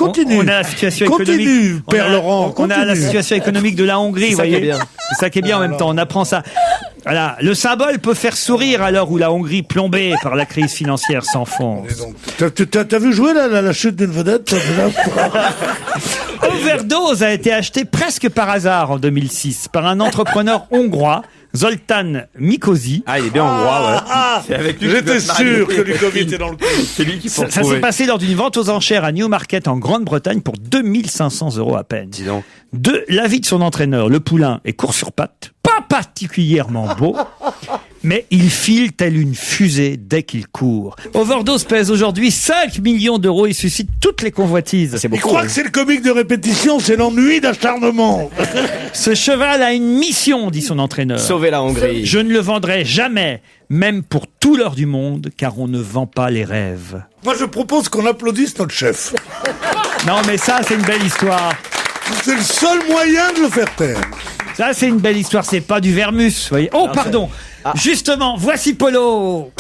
Continue. On a la situation économique. Père Laurent. On a la situation économique de la Hongrie, vous voyez. C'est ça qui est bien en même temps. On apprend ça. Voilà, le symbole peut faire sourire à l'heure où la Hongrie, plombée par la crise financière, s'enfonce. T'as vu jouer la chute d'une vedette? Overdose a été acheté presque par hasard en 2006 par un entrepreneur hongrois, Zoltán Mikosi. Ah, il est bien hongrois, ouais. J'étais sûr que Lucovi était dans le coup. C'est lui qui faut Ça s'est passé lors d'une vente aux enchères à Newmarket en Grande-Bretagne pour 2500 € à peine. Dis donc. De l'avis de son entraîneur, le poulain est court sur pattes, pas particulièrement beau, mais il file tel une fusée dès qu'il court. Overdose pèse aujourd'hui 5 millions d'euros et suscite toutes les convoitises. Il croit que c'est le comique de répétition, c'est l'ennui d'acharnement. Ce cheval a une mission, dit son entraîneur. Sauver la Hongrie. Je ne le vendrai jamais, même pour tout l'or du monde, car on ne vend pas les rêves. Moi, je propose qu'on applaudisse notre chef. Non, mais ça, c'est une belle histoire. C'est le seul moyen de le faire taire. Ça, c'est une belle histoire. C'est pas du vermus, vous voyez. Oh, pardon. Justement, voici Polo.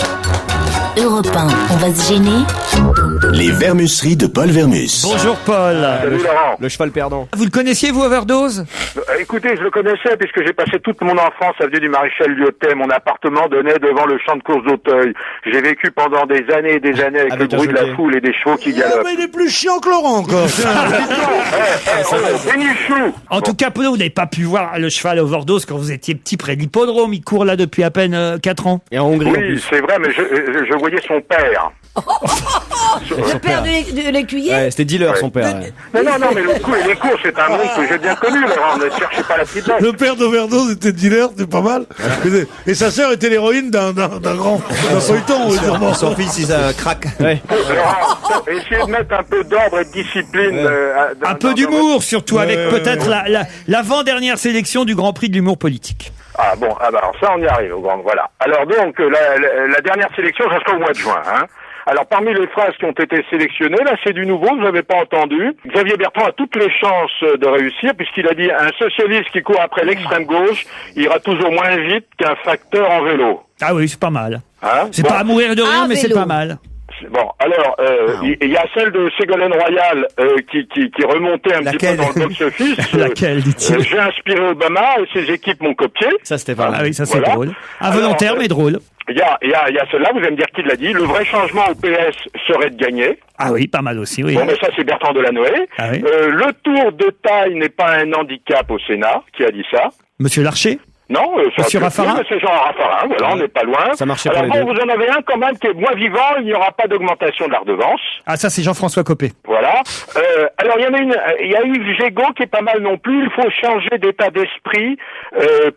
Europe 1, on va se gêner. Les vermusseries de Paul Vermus. Bonjour Paul. Salut Laurent. Le cheval perdant. Vous le connaissiez, vous, Overdose? Écoutez, je le connaissais puisque j'ai passé toute mon enfance avenue du Maréchal Lyotet. Mon appartement donnait devant le champ de course d'Auteuil. J'ai vécu pendant des années et des années avec le bruit de la foule et des chevaux qui galopent. Mais il est plus chiant que Laurent, encore. En tout cas, Polo, vous n'avez pas pu voir le cheval Overdose quand vous étiez petit près de l'hippodrome. Il court là depuis à peine 4 ans. Et en Hongrie, en Oui, plus. c'est vrai, mais je voyais son père. Le père de l'écuyer. Ouais, c'était dealer, son père. Ouais. Non, mais le coup et les cours, c'est un monde que j'ai bien connu, Laurent. Ne cherchez pas la petite bête. Le père d'Overdose était dealer, c'est pas mal. Et sa sœur était l'héroïne d'un feuilleton. Son fils, il a craque. Ouais. Laurent, essayez de mettre un peu d'ordre et de discipline. Un peu d'humour, surtout, avec peut-être l'avant-dernière sélection du Grand Prix de l'humour politique. Ah bon, alors ça, on y arrive, voilà. Alors donc, la dernière sélection, ça sera au mois de juin, hein. Alors, parmi les phrases qui ont été sélectionnées, là, c'est du nouveau, vous n'avez pas entendu. Xavier Bertrand a toutes les chances de réussir, puisqu'il a dit un socialiste qui court après l'extrême gauche ira toujours moins vite qu'un facteur en vélo. Ah oui, c'est pas mal. Hein, c'est pas à mourir de rire, mais c'est pas mal. Bon, alors, il y a celle de Ségolène Royal qui remontait un petit peu dans le box-office. Laquelle, dit-il? J'ai inspiré Obama et ses équipes m'ont copié. Ça, c'était pas mal. Ah oui, ça c'est Voilà. drôle. Involontaire, mais drôle. Il y a celle-là, vous allez me dire qui l'a dit. Le vrai changement au PS serait de gagner. Ah oui, pas mal aussi, oui. Bon, mais ça, c'est Bertrand Delanoë. Ah oui. Le tour de taille n'est pas un handicap au Sénat. Qui a dit ça? Monsieur Larcher? Non, Monsieur Raffarin? c'est Jean Raffarin, voilà, on n'est pas loin. Ça marchait Alors pour les bon, deux. vous en avez un quand même qui est moins vivant, il n'y aura pas d'augmentation de la redevance. Ah, ça c'est Jean-François Copé. Voilà. Alors il y a Yves Gégaud qui est pas mal non plus. Il faut changer d'état d'esprit.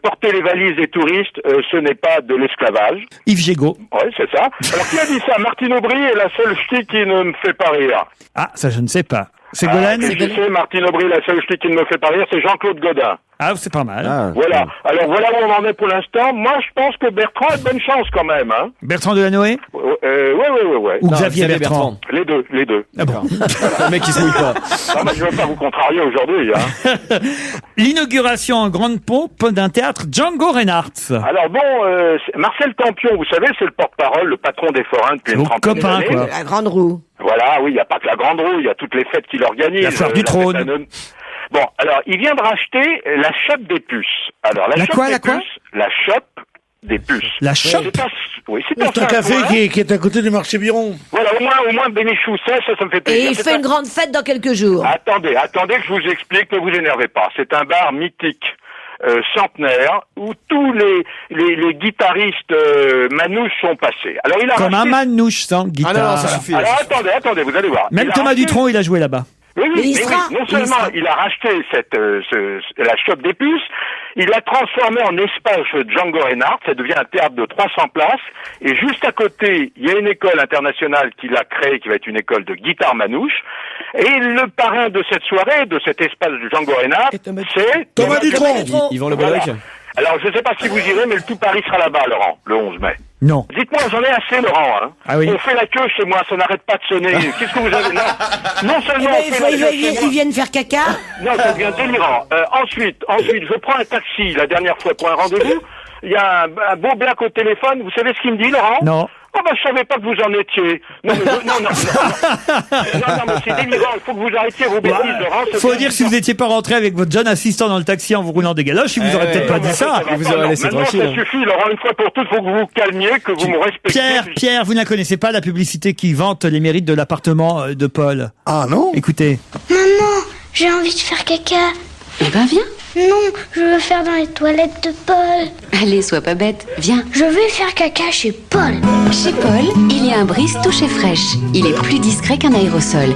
Porter les valises des touristes, ce n'est pas de l'esclavage. Yves Gégaud. Oui, c'est ça. Alors qui a dit ça? Martine Aubry est la seule ch'ti qui ne me fait pas rire. Ah, ça je ne sais pas. Ségolène? C'est Martine Aubry, la seule ch'ti qui ne me fait pas rire, c'est Jean-Claude Godin. Ah, c'est pas mal. Ah, Voilà. Alors voilà où on en est pour l'instant. Moi, je pense que Bertrand a de bonnes chances quand même, hein. Bertrand Delanoë? Ouais. Ou Xavier Bertrand? Les deux. Ah bon. Le mec, il se mouille pas. Non, mais je veux pas vous contrarier aujourd'hui, hein. L'inauguration en grande pompe d'un théâtre Django Reinhardt. Alors bon, Marcel Campion, vous savez, c'est le porte-parole, le patron des forains depuis une Vos trentaine copains, d'années. quoi. La grande roue. Voilà, oui, il n'y a pas que la Grande Roue, il y a toutes les fêtes qu'il organise. La Foire du Trône. fête Bon, alors, il vient de racheter la chope des puces. Alors, La chope quoi, des la quoi puces, la chope des puces. La chope? C'est un C'est un café coin. qui est à côté du marché Biron. Voilà, au moins Bénichou, ça me fait Et plaisir. il C'est fait un- une grande fête dans quelques jours. Attendez que je vous explique, ne vous énervez pas. C'est un bar mythique. Centenaire où tous les guitaristes manouches sont passés. Alors il a Comme un racheté... manouche sans guitare. Ah non, ça suffit. Alors attendez, vous allez voir. Même Il a Thomas racheté- Dutronc, il a joué là-bas. Oui, Mais il sera. non Il seulement sera. il a racheté la chope des puces, il l'a transformé en espace Django Reinhardt, ça devient un théâtre de 300 places, et juste à côté, il y a une école internationale qu'il a créée, qui va être une école de guitare manouche, et le parrain de cette soirée, de cet espace de Django Reinhardt, c'est Thomas Dutronc. Ils vont le Voilà. bloc. Alors, je ne sais pas si vous irez, mais le tout Paris sera là-bas, Laurent, le 11 mai. Non. Dites-moi, j'en ai assez, Laurent. Hein. Ah oui. On fait la queue chez moi, ça n'arrête pas de sonner. Qu'est-ce que vous avez non seulement on fait la queue chez moi. Ils viennent faire caca. Non, ça devient délirant. Ensuite, je prends un taxi la dernière fois pour un rendez-vous. Il y a un beau black au téléphone. Vous savez ce qu'il me dit, Laurent? Non. Oh ben, je savais pas que vous en étiez. Non, mais c'est délirant. Il faut que vous arrêtiez vos bêtises, Laurent. Faut dire que si vous n'étiez pas rentré avec votre jeune assistant dans le taxi en vous roulant des galoches, il vous aurait peut-être pas dit ça. Vous aurez laissé Maintenant, tranquille. ça suffit, Laurent. Une fois pour toutes, faut que vous vous calmiez, que vous me respectiez. Pierre, vous ne connaissez pas la publicité qui vante les mérites de l'appartement de Paul. Ah non? Écoutez. Maman, j'ai envie de faire caca. Eh ben viens. Non, je veux faire dans les toilettes de Paul. Allez, sois pas bête, viens. Je vais faire caca chez Paul. Chez Paul, il y a un brise touché fraîche. Il est plus discret qu'un aérosol.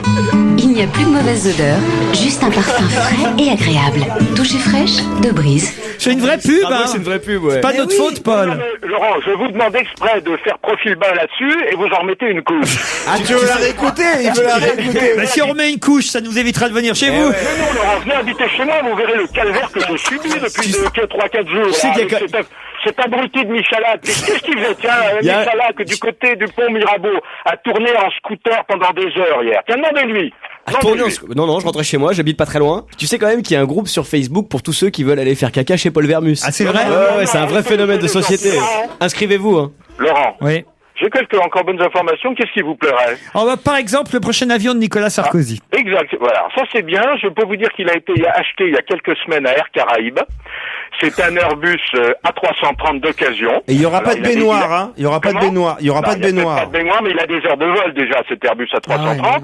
Il n'y a plus de mauvaises odeurs, juste un parfum frais et agréable. Touché fraîche de brise. C'est une vraie pub, Ah hein. oui, c'est une vraie pub, ouais. C'est pas de notre faute, Paul. Non, mais, Laurent, je vous demande exprès de faire profil bas là-dessus et vous en remettez une couche. Ah, tu veux la réécouter? Il veut la réécouter. Bah, si on remet une couche, ça nous évitera de venir chez vous. Mais non, Laurent, venez habiter chez moi, vous verrez le calvaire que je subis depuis 3-4 jours. sais qu'il y a Cet abruti de Michalak, qu'est-ce qu'il faisait, tiens, Il y a- Michalak, du côté du pont Mirabeau, a tourné en scooter pendant des heures hier. Tiens, demandez-lui. Non, je rentrais chez moi, j'habite pas très loin. Tu sais quand même qu'il y a un groupe sur Facebook pour tous ceux qui veulent aller faire caca chez Paul Vermus. Ah, c'est vrai? Ouais, c'est un vrai phénomène de société. Inscrivez-vous, hein. Laurent, Oui. J'ai quelques encore bonnes informations. Qu'est-ce qui vous plairait? Par exemple, le prochain avion de Nicolas Sarkozy. Exact. Voilà. Ça, c'est bien. Je peux vous dire qu'il a été acheté il y a quelques semaines à Air Caraïbes. C'est un Airbus A330 d'occasion. Et il y aura pas de baignoire, hein. Il y aura pas de baignoire. Il y aura pas de baignoire. Pas de baignoire, mais il a des heures de vol déjà, cet Airbus A330.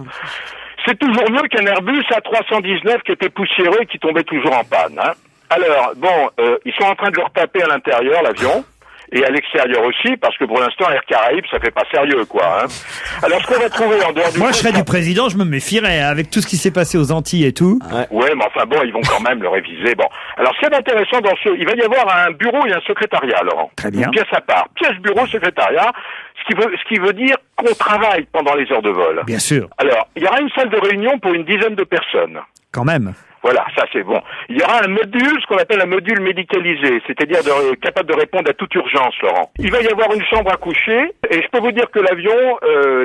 C'est toujours mieux qu'un Airbus A319 qui était poussiéreux et qui tombait toujours en panne, hein. Alors, bon, ils sont en train de le retaper à l'intérieur, l'avion. Et à l'extérieur aussi, parce que pour l'instant, Air Caraïbes, ça fait pas sérieux, quoi, hein. Alors, ce qu'on va trouver en dehors du... Moi, je serais du président, je me méfierais, hein, avec tout ce qui s'est passé aux Antilles et tout. Ouais, mais enfin bon, ils vont quand même le réviser. Bon. Alors, ce qui est intéressant il va y avoir un bureau et un secrétariat, Laurent. Très bien. Une pièce à part. Pièce, bureau, secrétariat. Ce qui veut dire qu'on travaille pendant les heures de vol. Bien sûr. Alors, il y aura une salle de réunion pour une dizaine de personnes. Quand même. Voilà, ça c'est bon. Il y aura un module, ce qu'on appelle un module médicalisé, c'est-à-dire capable de répondre à toute urgence, Laurent. Il va y avoir une chambre à coucher, et je peux vous dire que l'avion,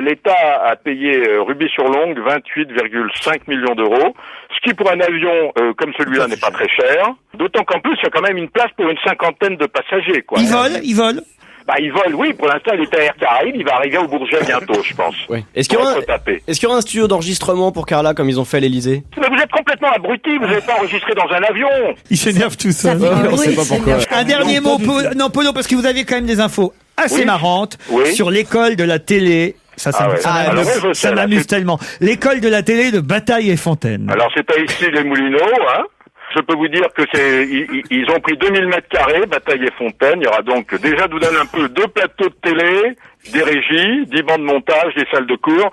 l'État a payé Rubis-sur-Longue 28,5 millions d'euros, ce qui pour un avion comme celui-là n'est pas très cher. D'autant qu'en plus, il y a quand même une place pour une 50aine de passagers, quoi. Ils volent. Bah, il vole, oui. Pour l'instant, il est à Air Caraïbes. Il va arriver au Bourget bientôt, je pense. Oui. Est-ce qu'il y aura un studio d'enregistrement pour Carla comme ils ont fait à l'Élysée? Mais vous êtes complètement abruti. Vous n'avez pas enregistré dans un avion. Ils s'énervent tous seuls. On sait pas pourquoi. Un dernier mot, Polo, parce que vous aviez quand même des infos assez marrantes sur l'école de la télé. Ça m'amuse tellement. L'école de la télé de Bataille et Fontaine. Alors, c'est à ici les Moulineaux, hein. Je peux vous dire que ils ont pris 2000 mètres carrés, Bataille et Fontaine. Il y aura donc, déjà, je vous donne un peu 2 plateaux de télé, des régies, 10 bancs de montage, des salles de cours.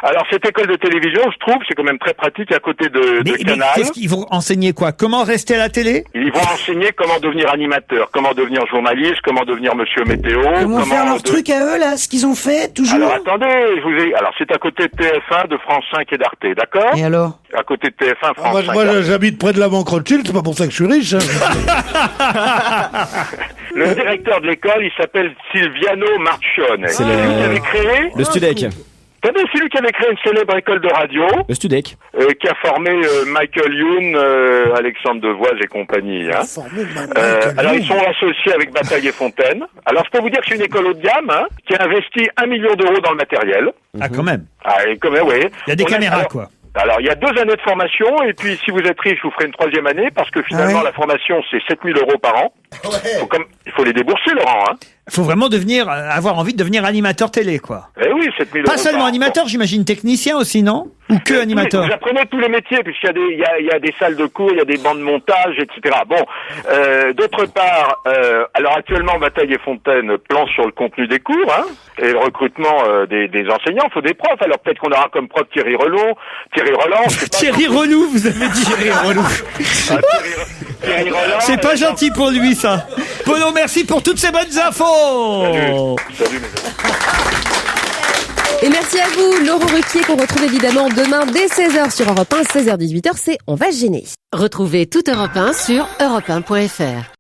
Alors, cette école de télévision, je trouve, c'est quand même très pratique à côté de Canal. Qu'est-ce qu'ils vont enseigner, quoi? Comment rester à la télé? Ils vont enseigner comment devenir animateur, comment devenir journaliste, comment devenir monsieur météo. Comment faire leur truc à eux, là, ce qu'ils ont fait, toujours? Alors, attendez, alors, c'est à côté de TF1, de France 5 et d'Arte, d'accord? Et alors? À côté de TF1, France 5. Moi, j'habite près de la banque Rothschild, c'est pas pour ça que je suis riche, hein. Le directeur de l'école, il s'appelle Silviano Marchione. C'est lui qui avait créé... Le Studec. C'est lui qui avait créé une célèbre école de radio. Le Studec. Qui a formé Michael Youn, Alexandre Devoise et compagnie. Hein. Alors, ils sont associés avec Bataille et Fontaine. Alors, je peux vous dire que c'est une école haut de gamme, hein, qui a investi 1 million d'euros dans le matériel. Ah, quand même. Ah, et quand même, oui. Il y a des caméras, quoi. Alors, il y a 2 années de formation, et puis si vous êtes riche, je vous ferai une 3e année, parce que finalement, la formation, c'est 7 000 euros par an. Il faut les débourser, Laurent, hein. Il faut vraiment avoir envie de devenir animateur télé, quoi. Eh oui, 7 000 euros. Pas seulement animateur, j'imagine technicien aussi, non? Ou que animateur? Vous apprenez tous les métiers, puisqu'il y a des salles de cours, il y a des bancs de montage, etc. Bon, d'autre part, alors actuellement, Bataille et Fontaine planche sur le contenu des cours, hein, et le recrutement des enseignants. Il faut des profs. Alors peut-être qu'on aura comme prof Thierry Roland. Thierry Relou, vous avez dit. Thierry Relou. Thierry Roland. C'est pas gentil pour lui, ça. Polo, merci pour toutes ces bonnes infos. Salut mes amis. Et merci à vous, Laurent Ruquier, qu'on retrouve évidemment demain dès 16h sur Europe 1, 16h-18h, c'est On va se gêner. Retrouvez toute Europe 1 sur europe1.fr.